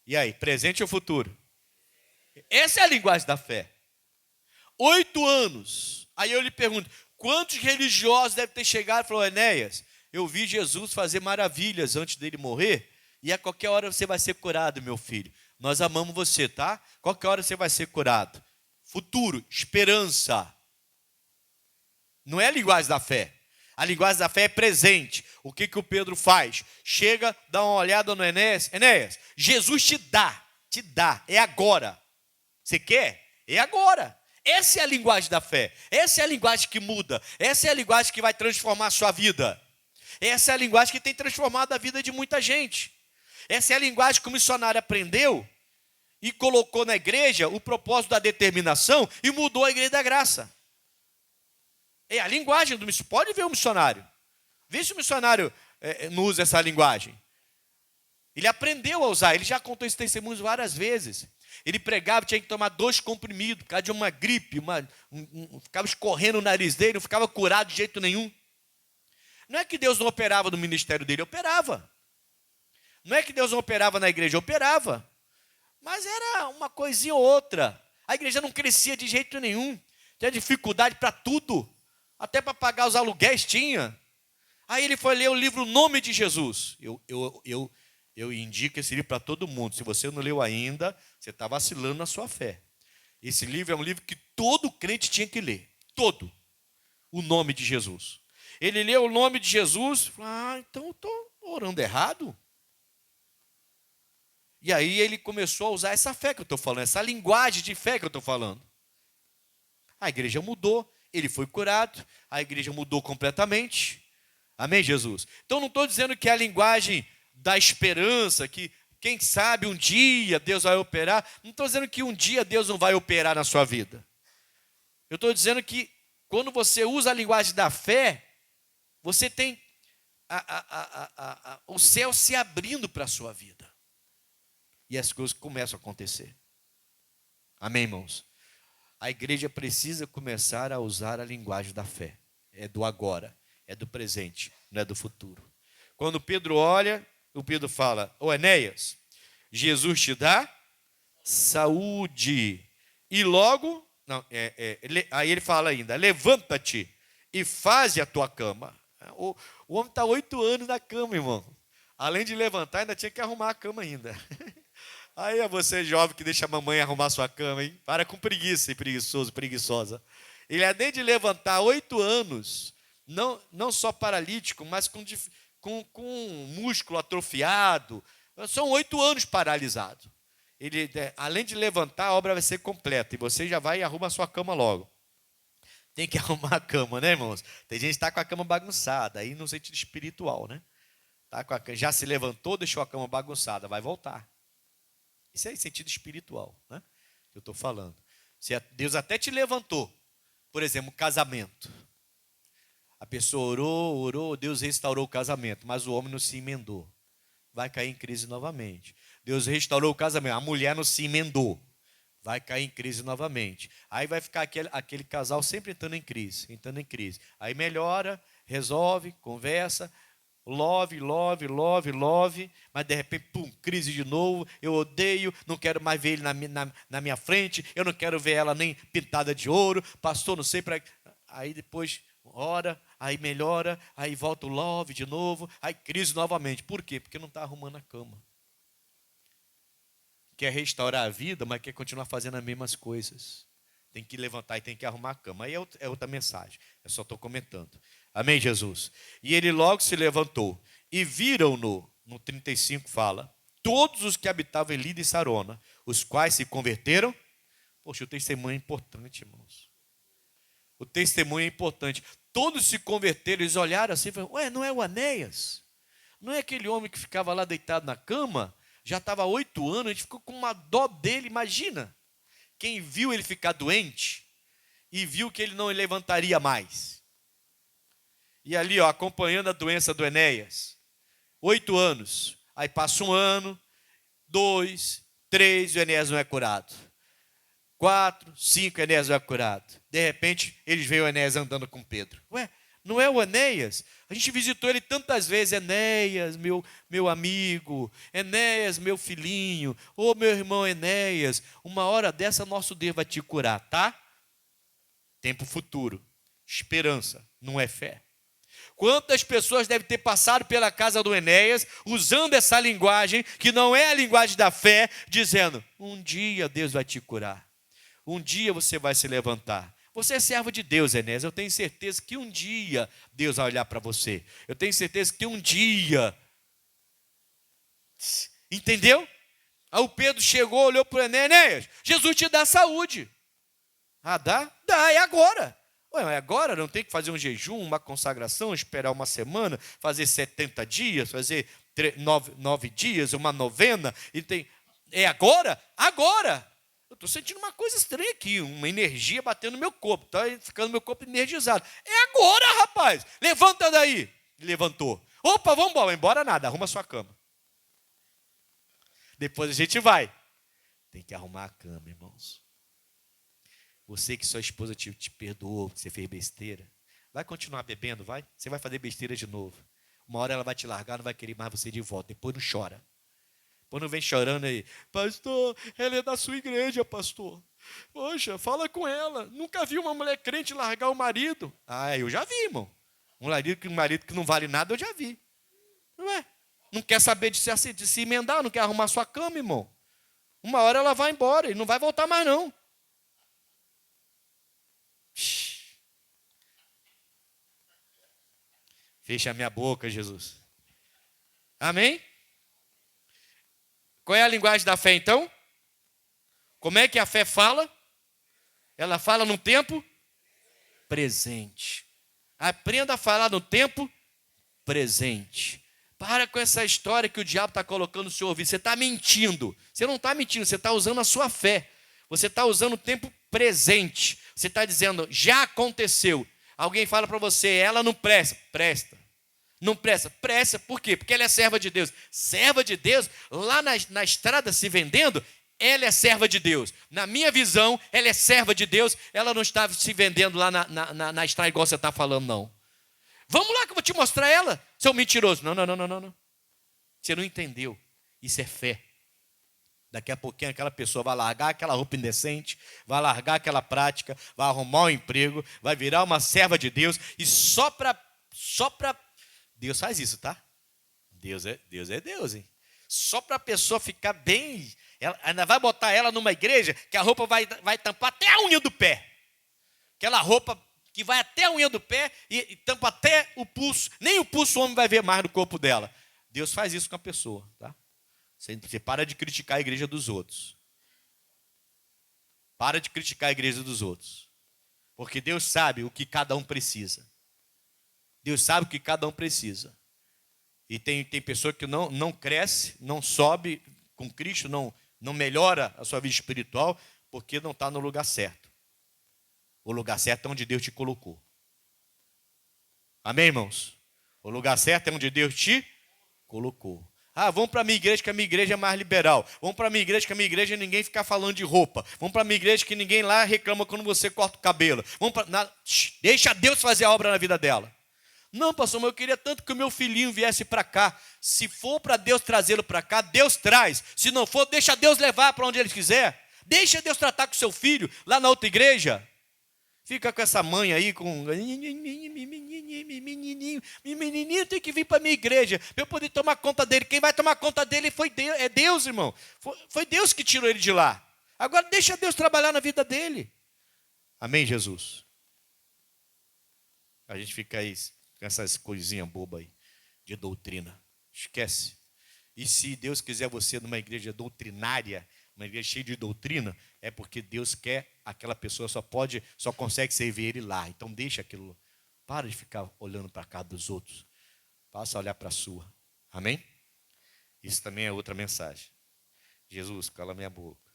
E aí, presente ou futuro? Essa é a linguagem da fé. 8 anos. Aí eu lhe pergunto, quantos religiosos devem ter chegado e falou, Enéas, eu vi Jesus fazer maravilhas antes dele morrer, e a qualquer hora você vai ser curado, meu filho. Nós amamos você, tá? Qualquer hora você vai ser curado. Futuro, esperança. Não é a linguagem da fé. A linguagem da fé é presente. O que o Pedro faz? Chega, dá uma olhada no Enéas. Enéas, Jesus te dá, é agora. Você quer? É agora. Essa é a linguagem da fé. Essa é a linguagem que muda. Essa é a linguagem que vai transformar a sua vida. Essa é a linguagem que tem transformado a vida de muita gente. Essa é a linguagem que o missionário aprendeu e colocou na igreja o propósito da determinação e mudou a igreja da graça. É a linguagem do missionário. Pode ver o missionário. Vê se o missionário não usa essa linguagem. Ele aprendeu a usar, ele já contou esse testemunho várias vezes. Ele pregava, tinha que tomar 2 comprimidos, por causa de uma gripe, ficava escorrendo o nariz dele, não ficava curado de jeito nenhum. Não é que Deus não operava no ministério dele, operava. Não é que Deus não operava na igreja, operava. Mas era uma coisinha ou outra. A igreja não crescia de jeito nenhum. Tinha dificuldade para tudo. Até para pagar os aluguéis tinha. Aí ele foi ler o livro O Nome de Jesus. Eu indico esse livro para todo mundo. Se você não leu ainda, você está vacilando na sua fé. Esse livro é um livro que todo crente tinha que ler. Todo. O Nome de Jesus. Ele leu o Nome de Jesus. Falou, então eu estou orando errado. E aí ele começou a usar essa fé que eu estou falando, essa linguagem de fé que eu estou falando. A igreja mudou, ele foi curado, a igreja mudou completamente. Amém, Jesus? Então não estou dizendo que é a linguagem da esperança, que Quem sabe um dia Deus vai operar. Não estou dizendo que um dia Deus não vai operar na sua vida. Eu estou dizendo que quando você usa a linguagem da fé, você tem o céu se abrindo para a sua vida. E as coisas começam a acontecer. Amém, irmãos? A igreja precisa começar a usar a linguagem da fé. É do agora, é do presente, não é do futuro. Quando Pedro olha, o Pedro fala: ô Enéas, Jesus te dá saúde. E logo, aí ele fala ainda: levanta-te e faze a tua cama. O homem está 8 anos na cama, irmão. Além de levantar, ainda tinha que arrumar a cama ainda. Aí é você jovem que deixa a mamãe arrumar sua cama, hein? Para com preguiça, preguiçoso, preguiçosa. Ele, além de levantar 8 anos, não só paralítico, mas com músculo atrofiado. São 8 anos paralisado. Ele, além de levantar, a obra vai ser completa. E você já vai e arruma a sua cama logo. Tem que arrumar a cama, né, irmãos? Tem gente que está com a cama bagunçada, aí no sentido espiritual, né? Já se levantou, deixou a cama bagunçada, vai voltar. Isso é em sentido espiritual, né? Que eu estou falando. Se Deus até te levantou, por exemplo, casamento. A pessoa orou, Deus restaurou o casamento, mas o homem não se emendou. Vai cair em crise novamente. Deus restaurou o casamento, a mulher não se emendou. Vai cair em crise novamente. Aí vai ficar aquele casal sempre entrando em crise. Aí melhora, resolve, conversa, love, mas de repente, pum, crise de novo, eu odeio, não quero mais ver ele na minha frente, eu não quero ver ela nem pintada de ouro, pastor, não sei para... Aí depois, ora, aí melhora, aí volta o love de novo, aí crise novamente. Por quê? Porque não está arrumando a cama. Quer restaurar a vida, mas quer continuar fazendo as mesmas coisas. Tem que levantar e tem que arrumar a cama. Aí é outra mensagem, eu só estou comentando. Amém, Jesus? E ele logo se levantou. E viram-no, no 35 fala, todos os que habitavam em Lida e Sarona, os quais se converteram. Poxa, o testemunho é importante, irmãos. O testemunho é importante. Todos se converteram, eles olharam assim e falaram: ué, não é o Enéas? Não é aquele homem que ficava lá deitado na cama? Já estava há 8 anos, a gente ficou com uma dó dele, imagina. Quem viu ele ficar doente e viu que ele não levantaria mais. E ali, acompanhando a doença do Enéas. 8 anos. Aí passa 1 ano, 2, 3, o Enéas não é curado. 4, 5, o Enéas não é curado. De repente, eles veem o Enéas andando com Pedro. Ué, não é o Enéas? A gente visitou ele tantas vezes. Enéas, meu amigo. Enéas, meu filhinho. Ô, meu irmão Enéas, uma hora dessa nosso Deus vai te curar, tá? Tempo futuro. Esperança, não é fé. Quantas pessoas devem ter passado pela casa do Enéas, usando essa linguagem, que não é a linguagem da fé, dizendo: um dia Deus vai te curar. Um dia você vai se levantar. Você é servo de Deus, Enéas. Eu tenho certeza que um dia Deus vai olhar para você. Eu tenho certeza que um dia... Entendeu? Aí o Pedro chegou, olhou para o Enéas: Jesus te dá saúde. Ah, dá? Dá, é agora. Ué, é agora? Não tem que fazer um jejum, uma consagração, esperar uma semana, fazer 70 dias, fazer 9 dias, uma novena. É agora? Agora! Eu estou sentindo uma coisa estranha aqui, uma energia batendo no meu corpo, está ficando meu corpo energizado. É agora, rapaz! Levanta daí! Levantou. Opa, vamos embora. Embora nada, arruma a sua cama. Depois a gente vai. Tem que arrumar a cama, irmãos. Você que sua esposa te perdoou, que você fez besteira, vai continuar bebendo, vai? Você vai fazer besteira de novo. Uma hora ela vai te largar, não vai querer mais você de volta. Depois não chora. Depois não vem chorando aí: pastor, ela é da sua igreja, pastor. Poxa, fala com ela. Nunca vi uma mulher crente largar o marido. Ah, eu já vi, irmão. Um marido que não vale nada, eu já vi. Não é? Não quer saber de se emendar, não quer arrumar sua cama, irmão. Uma hora ela vai embora e não vai voltar mais, não. Fecha a minha boca, Jesus. Amém? Qual é a linguagem da fé, então? Como é que a fé fala? Ela fala no tempo presente. Aprenda a falar no tempo presente. Para com essa história que o diabo está colocando no seu ouvido. Você está mentindo. Você não está mentindo, você está usando a sua fé. Você está usando o tempo presente. Você está dizendo, já aconteceu. Alguém fala para você, ela não presta. Presta. Não presta. Presta, por quê? Porque ela é serva de Deus. Serva de Deus, lá na estrada se vendendo, ela é serva de Deus. Na minha visão, ela é serva de Deus. Ela não está se vendendo lá na estrada igual você está falando, não. Vamos lá que eu vou te mostrar ela, seu mentiroso. Não. Você não entendeu. Isso é fé. Daqui a pouquinho aquela pessoa vai largar aquela roupa indecente, vai largar aquela prática, vai arrumar um emprego, vai virar uma serva de Deus, e só para Deus faz isso, tá? Deus é Deus, hein? Só para a pessoa ficar bem, ela ainda vai botar ela numa igreja que a roupa vai tampar até a unha do pé. Aquela roupa que vai até a unha do pé e tampa até o pulso. Nem o pulso o homem vai ver mais no corpo dela. Deus faz isso com a pessoa, tá? Você para de criticar a igreja dos outros. Para de criticar a igreja dos outros. Porque Deus sabe o que cada um precisa. Deus sabe o que cada um precisa. E tem pessoa que não cresce, não sobe com Cristo, não melhora a sua vida espiritual, porque não está no lugar certo. O lugar certo é onde Deus te colocou. Amém, irmãos? O lugar certo é onde Deus te colocou. Vamos para a minha igreja, que a minha igreja é mais liberal. Vamos para a minha igreja, que a minha igreja ninguém fica falando de roupa. Vamos para a minha igreja, que ninguém lá reclama quando você corta o cabelo. Deixa Deus fazer a obra na vida dela. Não, pastor, mas eu queria tanto que o meu filhinho viesse para cá. Se for para Deus trazê-lo para cá, Deus traz. Se não for, deixa Deus levar para onde Ele quiser. Deixa Deus tratar com o seu filho lá na outra igreja. Fica com essa mãe aí, com menininho tem que vir para a minha igreja, para eu poder tomar conta dele. Quem vai tomar conta dele foi Deus, é Deus, irmão. Foi Deus que tirou ele de lá. Agora deixa Deus trabalhar na vida dele. Amém, Jesus? A gente fica aí com essas coisinhas bobas aí, de doutrina. Esquece. E se Deus quiser você numa igreja doutrinária, uma igreja cheia de doutrina, é porque Deus quer, aquela pessoa só consegue servir Ele lá. Então deixa aquilo. Para de ficar olhando para a casa dos outros. Passa a olhar para a sua. Amém? Isso também é outra mensagem. Jesus, cala minha boca.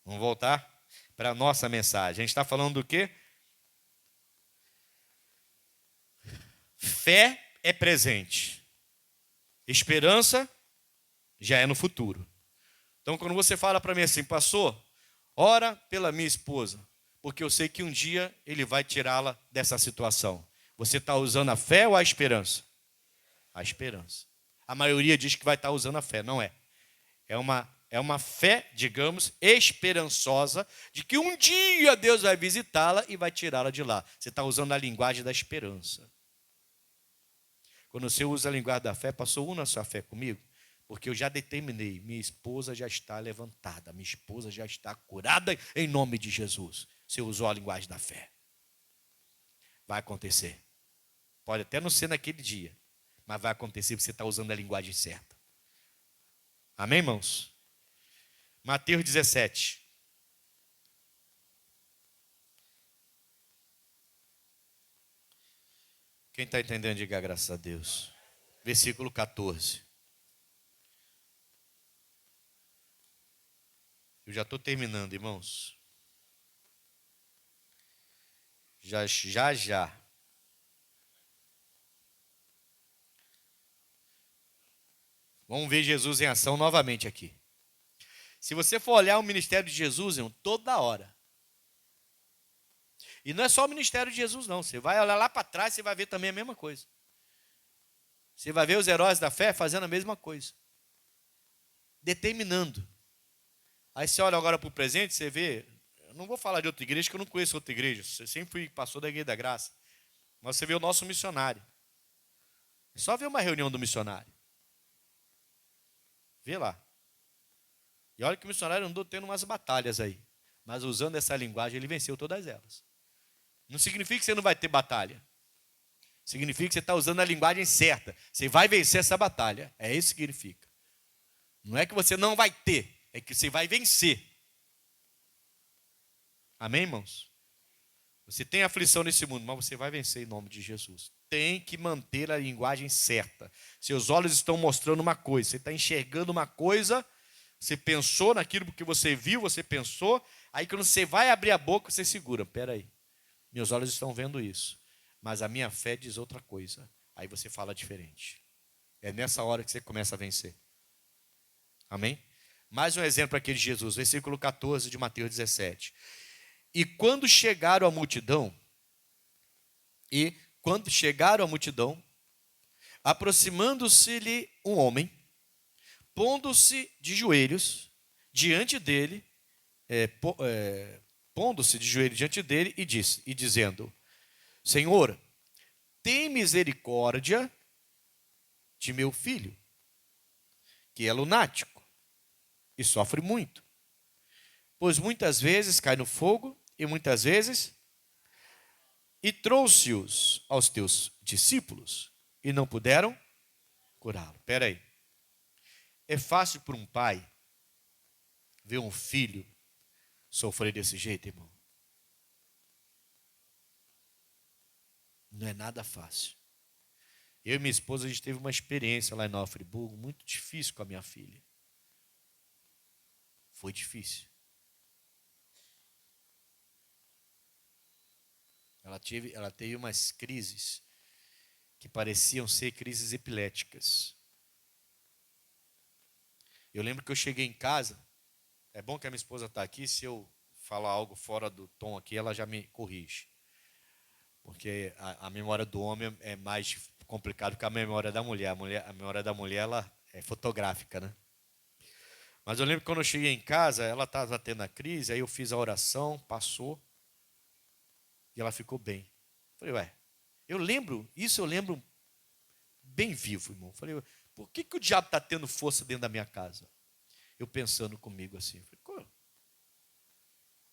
Vamos voltar para a nossa mensagem. A gente está falando do quê? Fé é presente. Esperança já é no futuro. Então, quando você fala para mim assim, pastor, ora pela minha esposa, porque eu sei que um dia Ele vai tirá-la dessa situação. Você está usando a fé ou a esperança? A esperança. A maioria diz que vai estar usando a fé, não é? É uma fé, digamos, esperançosa, de que um dia Deus vai visitá-la e vai tirá-la de lá. Você está usando a linguagem da esperança. Quando você usa a linguagem da fé, pastor, una a sua fé comigo. Porque eu já determinei, minha esposa já está levantada, minha esposa já está curada em nome de Jesus. Você usou a linguagem da fé. Vai acontecer. Pode até não ser naquele dia, mas vai acontecer porque você está usando a linguagem certa. Amém, irmãos? Mateus 17. Quem está entendendo, diga graças a Deus. Versículo 14. Eu já estou terminando, irmãos. Já. Vamos ver Jesus em ação novamente aqui. Se você for olhar o ministério de Jesus, irmão, toda hora. E não é só o ministério de Jesus, não. Você vai olhar lá para trás, você vai ver também a mesma coisa. Você vai ver os heróis da fé fazendo a mesma coisa. Determinando. Aí você olha agora para o presente, você vê, eu não vou falar de outra igreja, que eu não conheço outra igreja, eu sempre fui pastor da Igreja da Graça, mas você vê o nosso missionário. É só ver uma reunião do missionário. Vê lá. E olha que o missionário andou tendo umas batalhas aí, mas usando essa linguagem ele venceu todas elas. Não significa que você não vai ter batalha. Significa que você está usando a linguagem certa. Você vai vencer essa batalha. É isso que significa. Não é que você não vai ter. É que você vai vencer. Amém, irmãos? Você tem aflição nesse mundo, mas você vai vencer em nome de Jesus. tem que manter a linguagem certa. Seus olhos estão mostrando uma coisa, você está enxergando uma coisa, você pensou naquilo que você viu, você pensou, aí quando você vai abrir a boca, você segura. Espera aí, meus olhos estão vendo isso, mas a minha fé diz outra coisa. Aí você fala diferente. É nessa hora que você começa a vencer. Amém? Mais um exemplo aqui de Jesus, versículo 14 de Mateus 17. E quando chegaram à multidão, aproximando-se-lhe um homem, pondo-se de joelhos diante dele, e dizendo: Senhor, tem misericórdia de meu filho, que é lunático e sofre muito, pois muitas vezes cai no fogo e muitas vezes, e trouxe-os aos teus discípulos e não puderam curá-lo. Espera aí. É fácil para um pai ver um filho sofrer desse jeito, irmão? Não é nada fácil. Eu e minha esposa, a gente teve uma experiência lá em Nova Friburgo muito difícil com a minha filha. Foi difícil. Ela teve umas crises que pareciam ser crises epiléticas. Eu lembro que eu cheguei em casa, é bom que a minha esposa está aqui, se eu falar algo fora do tom aqui, ela já me corrige. Porque a memória do homem é mais complicado que a memória da mulher. A memória da mulher ela é fotográfica, né? Mas eu lembro que quando eu cheguei em casa, ela estava tendo a crise, aí eu fiz a oração, passou, e ela ficou bem. Falei, eu lembro bem vivo, irmão. Falei, por que o diabo está tendo força dentro da minha casa? Eu pensando comigo assim. Falei,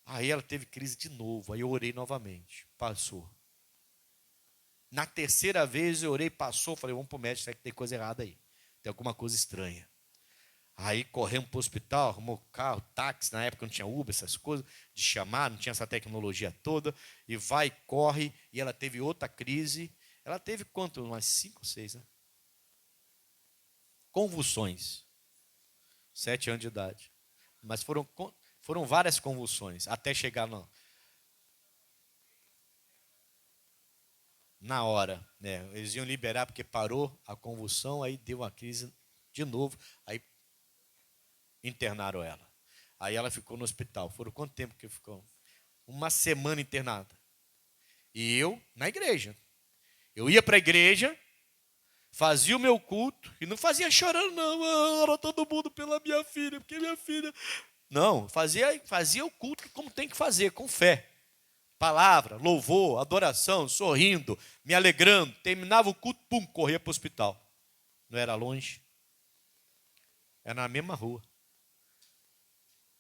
aí ela teve crise de novo, aí eu orei novamente, passou. Na terceira vez eu orei, passou, falei, vamos para o médico, será que tem coisa errada aí? Tem alguma coisa estranha. Aí corremos para o hospital, arrumou carro, táxi, na época não tinha Uber, essas coisas, de chamar, não tinha essa tecnologia toda, e vai, corre, e ela teve outra crise. Ela teve quanto? Umas 5 ou 6, né? Convulsões. 7 anos de idade. Mas foram várias convulsões, até chegar na hora. Né? Eles iam liberar porque parou a convulsão, aí deu uma crise de novo, aí internaram ela. Aí ela ficou no hospital. Foram quanto tempo que ficou? 1 semana internada. E eu, na igreja. Eu ia para a igreja, fazia o meu culto, e não fazia chorando, não. Ora todo mundo pela minha filha, porque minha filha... Não, fazia o culto como tem que fazer, com fé. Palavra, louvor, adoração, sorrindo, me alegrando. Terminava o culto, pum, corria para o hospital. Não era longe. Era na mesma rua.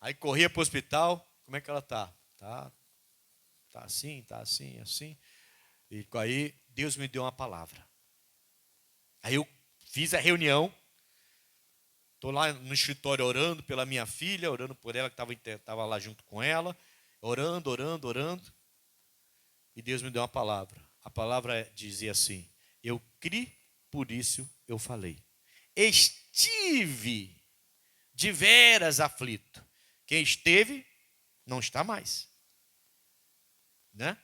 Aí corria para o hospital, como é que ela está? Tá assim, assim. E aí Deus me deu uma palavra. Aí eu fiz a reunião, estou lá no escritório orando pela minha filha, orando por ela, que estava lá junto com ela, orando. E Deus me deu uma palavra. A palavra dizia assim: eu criei, por isso eu falei. Estive de veras aflito. Quem esteve, não está mais. Né?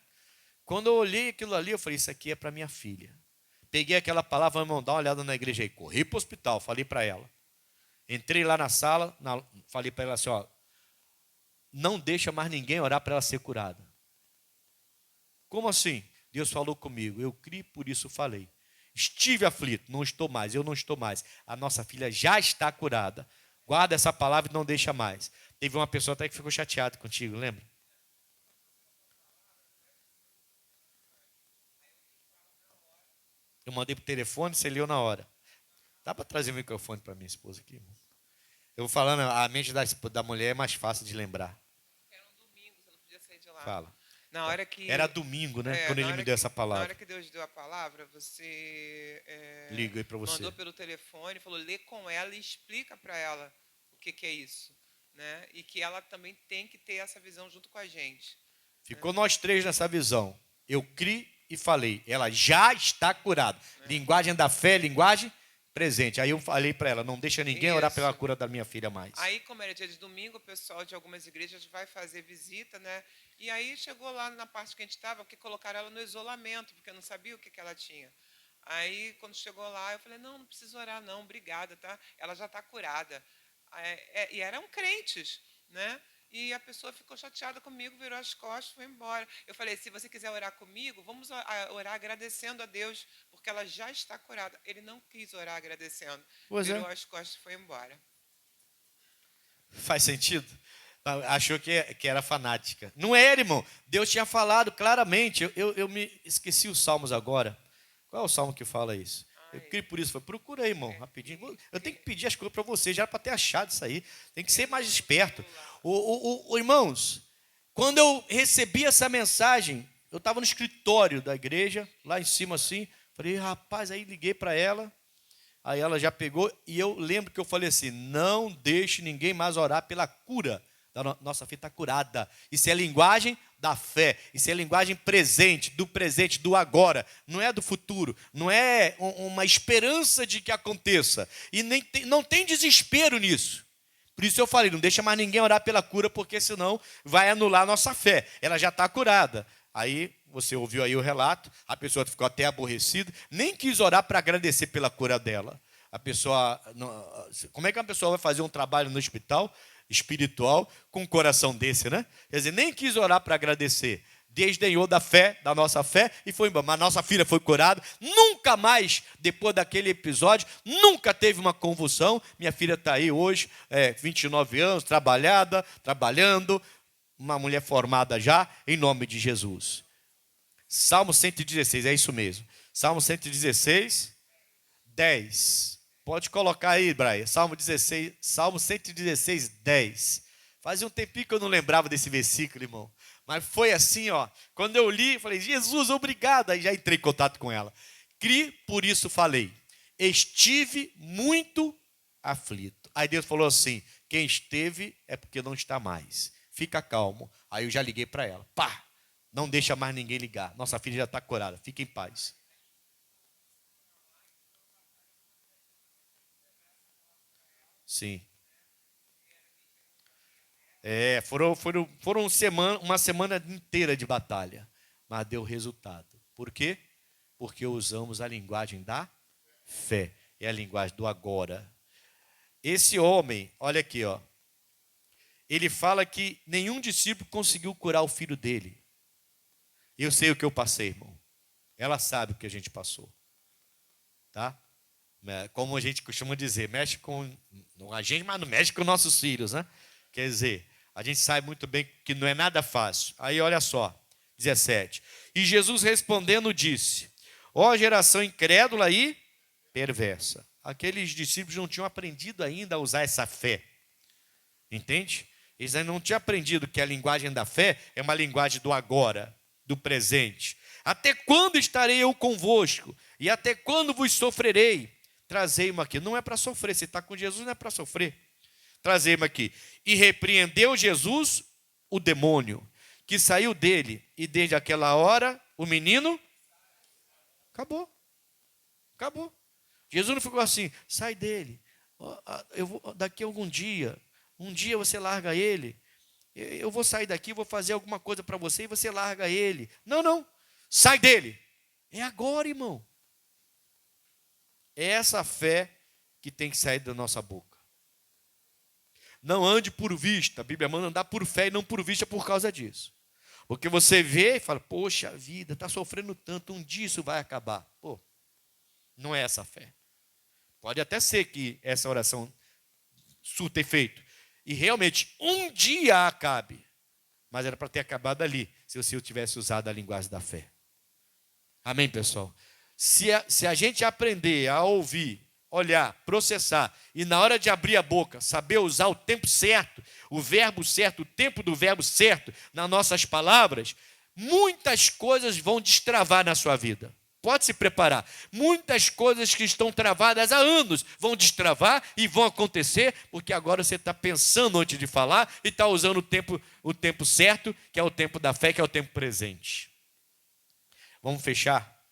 Quando eu olhei aquilo ali, eu falei, isso aqui é para minha filha. Peguei aquela palavra, vamos dar uma olhada na igreja aí. Corri para o hospital, falei para ela. Entrei lá na sala, falei para ela assim, não deixa mais ninguém orar para ela ser curada. Como assim? Deus falou comigo, eu criei, por isso falei. Estive aflito, não estou mais, eu não estou mais. A nossa filha já está curada. Guarda essa palavra e não deixa mais. Teve uma pessoa até que ficou chateada contigo, lembra? Eu mandei por telefone, você leu na hora. Dá para trazer o microfone para minha esposa aqui, irmão? Eu vou falando, a mente da mulher é mais fácil de lembrar. Era um domingo, você não podia sair de lá. Fala. Na hora que... Era domingo, né? Quando ele me deu essa Na palavra. hora que Deus deu a palavra, você Ligo aí para você. mandou pelo telefone, falou, lê com ela e explica para ela o que é isso. Né? E que ela também tem que ter essa visão junto com a gente. Ficou nós três nessa visão. Eu criei e falei, ela já está curada. Linguagem da fé, linguagem presente. Aí eu falei para ela, não deixa ninguém orar pela cura da minha filha mais. Aí, como era dia de domingo, o pessoal de algumas igrejas vai fazer visita, né? E aí chegou lá na parte que a gente estava, que colocaram ela no isolamento, porque eu não sabia o que ela tinha. Aí, quando chegou lá, eu falei, não precisa orar não, obrigada, tá? Ela já está curada. E eram crentes, né? E a pessoa ficou chateada comigo, virou as costas e foi embora. Eu falei, se você quiser orar comigo, vamos orar agradecendo a Deus, porque ela já está curada. Ele não quis orar agradecendo, virou as costas e foi embora. Faz sentido? Achou que era fanática. Não era, irmão. Deus tinha falado claramente. Eu me esqueci os salmos agora. Qual é o salmo que fala isso? Eu criei por isso. Procura aí, irmão, rapidinho. Eu tenho que pedir as coisas para você, já era para ter achado isso aí. Tem que ser mais esperto. Irmãos, quando eu recebi essa mensagem, eu estava no escritório da igreja, lá em cima assim. Falei, rapaz, aí liguei para ela. Aí ela já pegou. E eu lembro que eu falei assim, não deixe ninguém mais orar pela cura. Nossa filha está curada. Isso é linguagem da fé. Isso é linguagem presente, do agora. Não é do futuro. Não é uma esperança de que aconteça. E não tem desespero nisso. Por isso eu falei, não deixa mais ninguém orar pela cura, porque senão vai anular a nossa fé. Ela já está curada. Aí você ouviu aí o relato, a pessoa ficou até aborrecida, nem quis orar para agradecer pela cura dela. A pessoa, como é que uma pessoa vai fazer um trabalho no hospital espiritual com um coração desse, né? Quer dizer, nem quis orar para agradecer. Desdenhou da fé, da nossa fé, e foi embora. Mas nossa filha foi curada. Nunca mais, depois daquele episódio, nunca teve uma convulsão. Minha filha está aí hoje, 29 anos, trabalhando, uma mulher formada já, em nome de Jesus. Salmo 116, é isso mesmo. Salmo 116, 10. Pode colocar aí, Brian. Salmo 116, 10. Fazia um tempinho que eu não lembrava desse versículo, irmão. Mas foi assim, ó. Quando eu li, falei, Jesus, obrigado. Aí já entrei em contato com ela. Cri, por isso falei. Estive muito aflito. Aí Deus falou assim, quem esteve é porque não está mais. Fica calmo. Aí eu já liguei para ela. Pá, não deixa mais ninguém ligar. Nossa filha já está curada. Fica em paz. Sim. Foram uma semana inteira de batalha, mas deu resultado. Por quê? Porque usamos a linguagem da fé, é a linguagem do agora. Esse homem, olha aqui, ó, ele fala que nenhum discípulo conseguiu curar o filho dele. Eu sei o que eu passei, irmão. Ela sabe o que a gente passou, tá? Como a gente costuma dizer, mexe com a gente, mas não mexe com nossos filhos, né? Quer dizer, a gente sabe muito bem que não é nada fácil. Aí olha só, 17. E Jesus respondendo disse, ó geração incrédula e perversa. Aqueles discípulos não tinham aprendido ainda a usar essa fé. Entende? Eles ainda não tinham aprendido que a linguagem da fé é uma linguagem do agora, do presente. Até quando estarei eu convosco? E até quando vos sofrerei? Trazei-me aqui. Não é para sofrer. Se está com Jesus, não é para sofrer. Trazei-me aqui. E repreendeu Jesus o demônio, que saiu dele. E desde aquela hora, o menino acabou. Jesus não ficou assim, sai dele. Daqui a algum dia, você larga ele. Eu vou sair daqui, vou fazer alguma coisa para você e você larga ele. Não. Sai dele. É agora, irmão. É essa fé que tem que sair da nossa boca. Não ande por vista. A Bíblia manda andar por fé e não por vista por causa disso. Porque você vê e fala, poxa vida, está sofrendo tanto, um dia isso vai acabar. Pô, não é essa fé. Pode até ser que essa oração surta efeito. E realmente, um dia acabe. Mas era para ter acabado ali, se o Senhor tivesse usado a linguagem da fé. Amém, pessoal? Se a gente aprender a ouvir, olhar, processar, e na hora de abrir a boca, saber usar o tempo certo, o verbo certo, o tempo do verbo certo, nas nossas palavras, muitas coisas vão destravar na sua vida. Pode se preparar. Muitas coisas que estão travadas há anos vão destravar e vão acontecer, porque agora você está pensando antes de falar e está usando o tempo certo, que é o tempo da fé, que é o tempo presente. Vamos fechar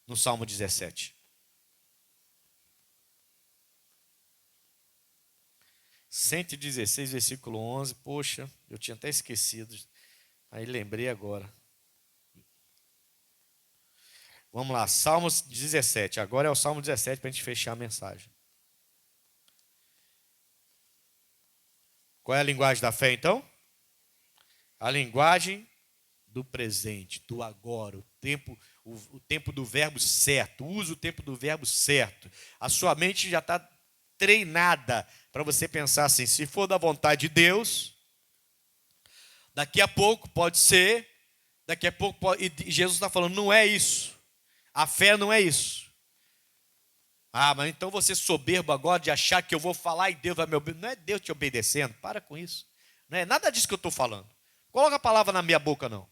no Salmo 17. 116, versículo 11. Poxa, eu tinha até esquecido. Aí lembrei agora. Vamos lá, Salmos 17. Agora é o Salmo 17 para a gente fechar a mensagem. Qual é a linguagem da fé, então? A linguagem do presente, do agora, o tempo do verbo certo. Use o tempo do verbo certo. A sua mente já está treinada para você pensar assim, se for da vontade de Deus, daqui a pouco pode ser, daqui a pouco pode, e Jesus está falando, não é isso. A fé não é isso. Ah, mas então você é soberbo agora de achar que eu vou falar e Deus vai me obedecer. Não é Deus te obedecendo, para com isso. Não é nada disso que eu estou falando. Coloca a palavra na minha boca, não.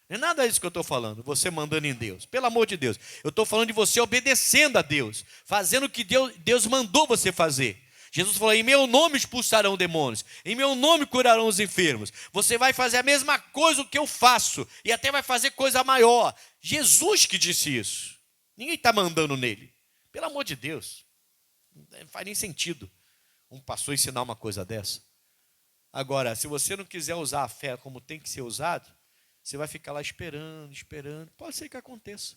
Não é nada disso que eu estou falando, você mandando em Deus. Pelo amor de Deus. Eu estou falando de você obedecendo a Deus, fazendo o que Deus mandou você fazer. Jesus falou, em meu nome expulsarão demônios, em meu nome curarão os enfermos. Você vai fazer a mesma coisa que eu faço, e até vai fazer coisa maior. Jesus que disse isso. Ninguém está mandando nele. Pelo amor de Deus. Não faz nem sentido um pastor ensinar uma coisa dessa. Agora, se você não quiser usar a fé como tem que ser usado, você vai ficar lá esperando, esperando. Pode ser que aconteça.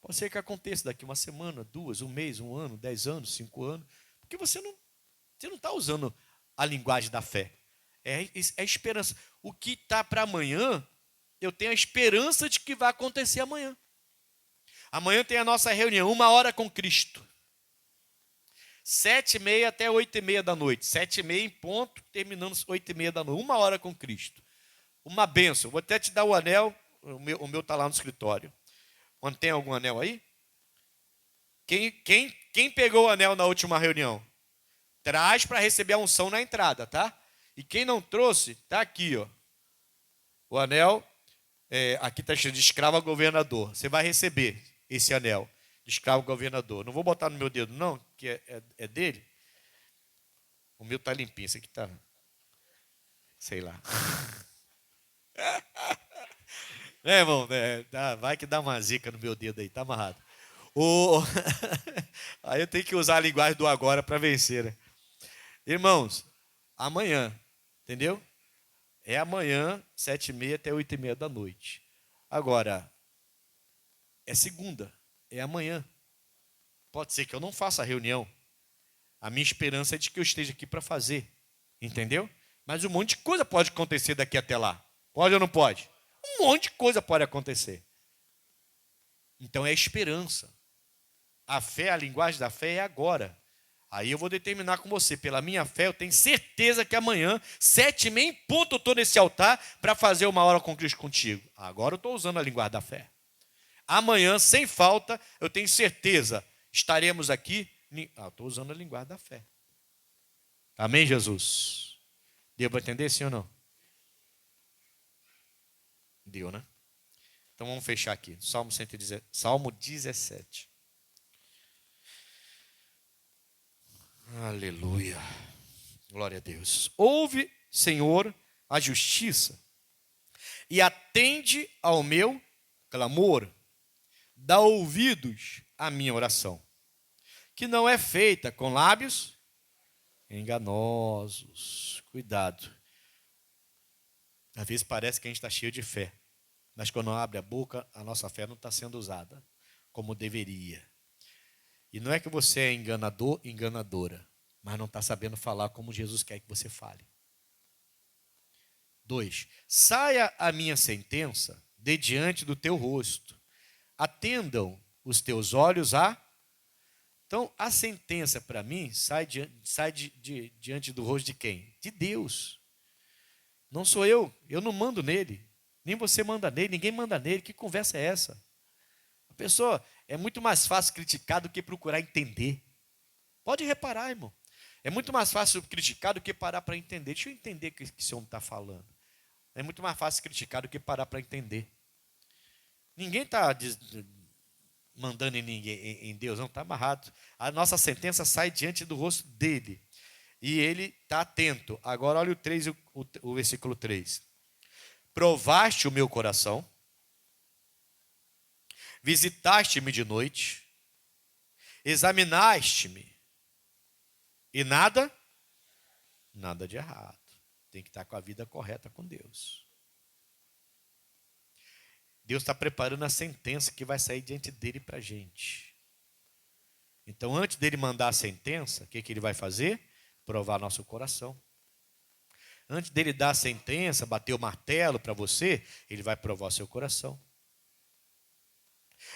Pode ser que aconteça daqui uma semana, 2, um mês, 1 ano, 10 anos, 5 anos. Porque você não está usando a linguagem da fé. É esperança. O que está para amanhã, eu tenho a esperança de que vai acontecer amanhã. Amanhã tem a nossa reunião, 1 hora com Cristo. 7h30 até 8h30 da noite. 7h30 em ponto, terminando 8h30 da noite. 1 hora com Cristo. Uma bênção. Vou até te dar o anel. O meu está lá no escritório. Onde tem algum anel aí? Quem pegou o anel na última reunião? Traz para receber a unção na entrada, tá? E quem não trouxe, está aqui, ó. O anel, aqui está escrito de escravo a governador. Você vai receber esse anel de escravo a governador. Não vou botar no meu dedo, não, que é dele. O meu está limpinho, esse aqui está, sei lá. Irmão? Vai que dá uma zica no meu dedo aí, tá amarrado. Aí eu tenho que usar a linguagem do agora para vencer, né? Irmãos, amanhã, entendeu? É amanhã, 7h30 até 8h30 da noite. Agora, é segunda, é amanhã. Pode ser que eu não faça a reunião. A minha esperança é de que eu esteja aqui para fazer, entendeu? Mas um monte de coisa pode acontecer daqui até lá. Pode ou não pode? Um monte de coisa pode acontecer. Então é esperança. A fé, a linguagem da fé é agora. Aí eu vou determinar com você, pela minha fé, eu tenho certeza que amanhã, 7h30 em ponto, eu estou nesse altar para fazer 1 hora com Cristo contigo. Agora eu estou usando a linguagem da fé. Amanhã, sem falta, eu tenho certeza, estaremos aqui. Estou usando a linguagem da fé. Amém, Jesus? Deu para entender, sim ou não? Deu, né? Então vamos fechar aqui. Salmo 17. Aleluia. Glória a Deus. Ouve, Senhor, a justiça e atende ao meu clamor. Dá ouvidos à minha oração, que não é feita com lábios enganosos. Cuidado. Às vezes parece que a gente está cheio de fé, mas quando abre a boca, a nossa fé não está sendo usada como deveria. E não é que você é enganador, enganadora, mas não está sabendo falar como Jesus quer que você fale. 2. Saia a minha sentença de diante do teu rosto. Atendam os teus olhos a... Então, a sentença para mim sai diante do rosto de quem? De Deus. Não sou eu não mando nele. Nem você manda nele, ninguém manda nele. Que conversa é essa? A pessoa... É muito mais fácil criticar do que procurar entender. Pode reparar, irmão. É muito mais fácil criticar do que parar para entender. Deixa eu entender o que esse homem está falando. É muito mais fácil criticar do que parar para entender. Ninguém está mandando em Deus, não, está amarrado. A nossa sentença sai diante do rosto dele. E ele está atento. Agora olha o versículo 3. Provaste o meu coração visitaste-me de noite, examinaste-me, e nada de errado. Tem que estar com a vida correta com Deus. Deus está preparando a sentença que vai sair diante dele para a gente. Então, antes dele mandar a sentença, o que ele vai fazer? Provar nosso coração. Antes dele dar a sentença, bater o martelo para você, ele vai provar o seu coração.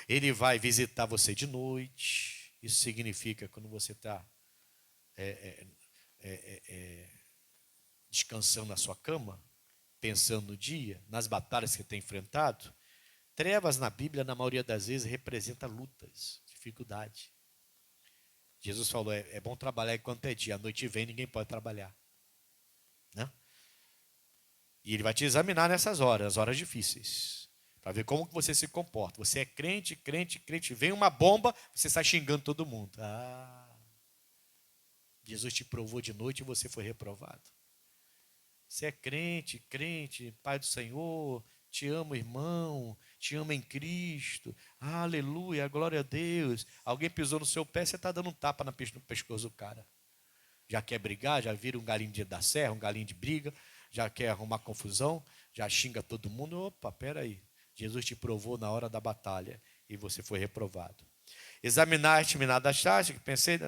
Ele vai visitar você de noite. Isso significa quando você está descansando na sua cama, pensando no dia, nas batalhas que tem enfrentado. Trevas na Bíblia, na maioria das vezes, representa lutas, dificuldade. Jesus falou, é bom trabalhar enquanto é dia. A noite vem, ninguém pode trabalhar. Né? E ele vai te examinar nessas horas, as horas difíceis, para ver como que você se comporta. Você é crente, vem uma bomba, você sai xingando todo mundo. Jesus te provou de noite e você foi reprovado. Você é crente, Pai do Senhor, te amo, irmão, te amo em Cristo, aleluia, glória a Deus. Alguém pisou no seu pé, você está dando um tapa no pescoço do cara. Já quer brigar, já vira um galinho de da serra, um galinho de briga, já quer arrumar confusão, já xinga todo mundo. Opa, peraí, Jesus te provou na hora da batalha e você foi reprovado. Examinaste-me nada achaste, que pensei,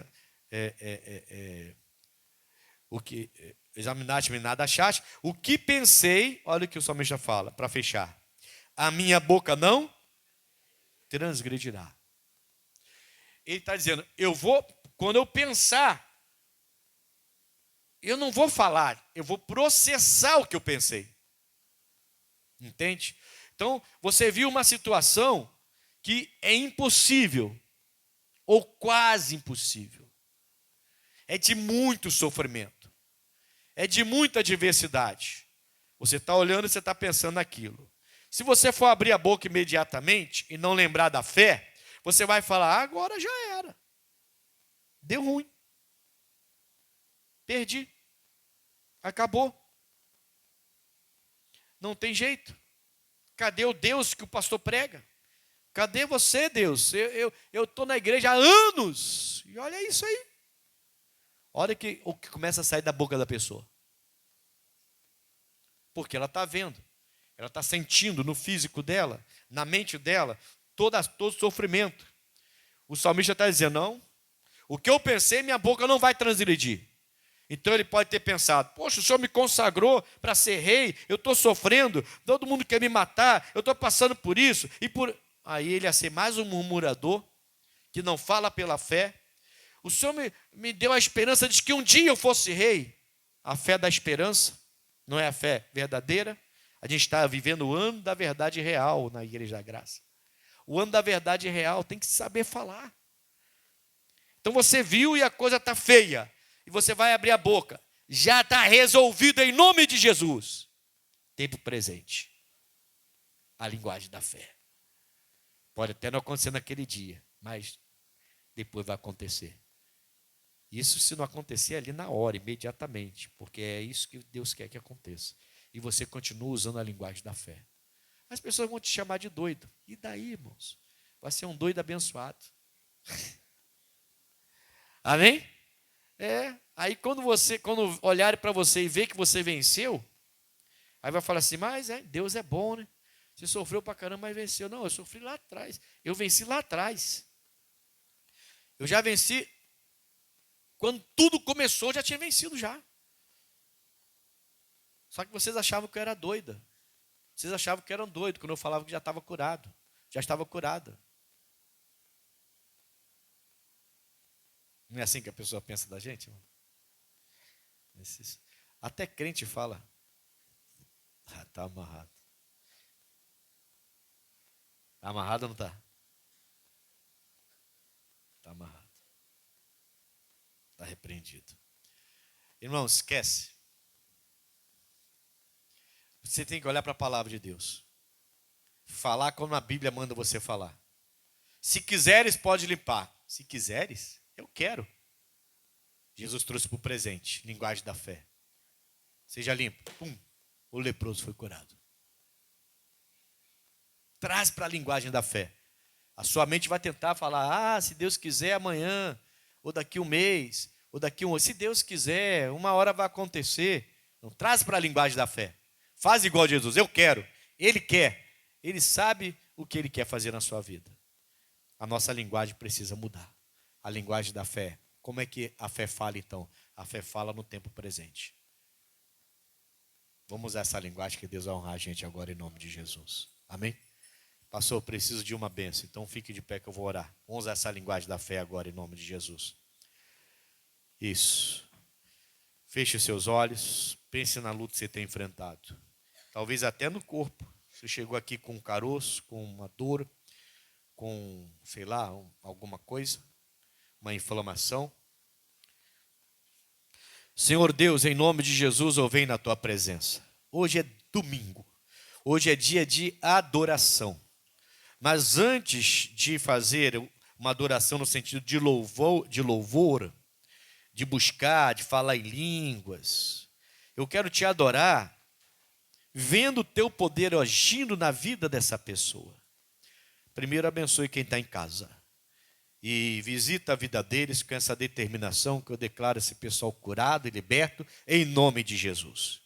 examinaste-me nada achaste, o que pensei, olha o que o salmista fala, para fechar, a minha boca não transgredirá. Ele está dizendo, quando eu pensar, eu não vou falar, eu vou processar o que eu pensei. Entende? Então, você viu uma situação que é impossível, ou quase impossível. É de muito sofrimento. É de muita adversidade. Você está olhando e você está pensando naquilo. Se você for abrir a boca imediatamente e não lembrar da fé, você vai falar, agora já era. Deu ruim. Perdi. Acabou. Não tem jeito. Cadê o Deus que o pastor prega? Cadê você, Deus? Eu estou na igreja há anos. E olha isso aí. Olha o que começa a sair da boca da pessoa. Porque ela está vendo. Ela está sentindo no físico dela, na mente dela, todo sofrimento. O salmista está dizendo, não, o que eu pensei, minha boca não vai transgredir. Então ele pode ter pensado, poxa, o Senhor me consagrou para ser rei, eu estou sofrendo, todo mundo quer me matar, eu estou passando por isso. Aí ele ia ser mais um murmurador, que não fala pela fé. O Senhor me deu a esperança de que um dia eu fosse rei. A fé da esperança, não é a fé verdadeira. A gente está vivendo o ano da verdade real na Igreja da Graça. O ano da verdade real tem que saber falar. Então você viu e a coisa está feia. E você vai abrir a boca. Já está resolvido em nome de Jesus. Tempo presente. A linguagem da fé. Pode até não acontecer naquele dia, mas depois vai acontecer. Isso se não acontecer ali na hora, imediatamente. Porque é isso que Deus quer que aconteça. E você continua usando a linguagem da fé. As pessoas vão te chamar de doido. E daí, irmãos? Vai ser um doido abençoado. Amém? Aí quando olharem para você e ver que você venceu, aí vai falar assim, mas Deus é bom, né? Você sofreu para caramba, mas venceu. Não, eu sofri lá atrás. Eu venci lá atrás. Eu já venci. Quando tudo começou, eu já tinha vencido já. Só que vocês achavam que eu era doida. Vocês achavam que eu era doido quando eu falava que já estava curado. Já estava curada. Não é assim que a pessoa pensa da gente, irmão? Até crente fala. Está amarrado. Está amarrado ou não está? Está amarrado. Está repreendido. Irmão, esquece. Você tem que olhar para a palavra de Deus. Falar como a Bíblia manda você falar. Se quiseres, pode limpar. Se quiseres, eu quero. Jesus trouxe para o presente, linguagem da fé. Seja limpo. Pum, o leproso foi curado. Traz para a linguagem da fé. A sua mente vai tentar falar, se Deus quiser amanhã, ou daqui um mês, ou daqui um ano. Se Deus quiser, uma hora vai acontecer. Não traz para a linguagem da fé. Faz igual Jesus, eu quero, Ele quer. Ele sabe o que Ele quer fazer na sua vida. A nossa linguagem precisa mudar. A linguagem da fé. Como é que a fé fala então? A fé fala no tempo presente. Vamos usar essa linguagem que Deus vai honrar a gente agora em nome de Jesus. Amém? Pastor, eu preciso de uma bênção, então fique de pé que eu vou orar. Vamos usar essa linguagem da fé agora em nome de Jesus. Isso. Feche seus olhos, pense na luta que você tem enfrentado. Talvez até no corpo. Você chegou aqui com um caroço, com uma dor, com, sei lá, alguma coisa, uma inflamação. Senhor Deus, em nome de Jesus, eu venho na tua presença. Hoje é domingo. Hoje é dia de adoração. Mas antes de fazer uma adoração no sentido de louvor, de buscar, de falar em línguas, eu quero te adorar vendo o teu poder agindo na vida dessa pessoa. Primeiro, abençoe quem está em casa e visita a vida deles com essa determinação que eu declaro esse pessoal curado e liberto em nome de Jesus.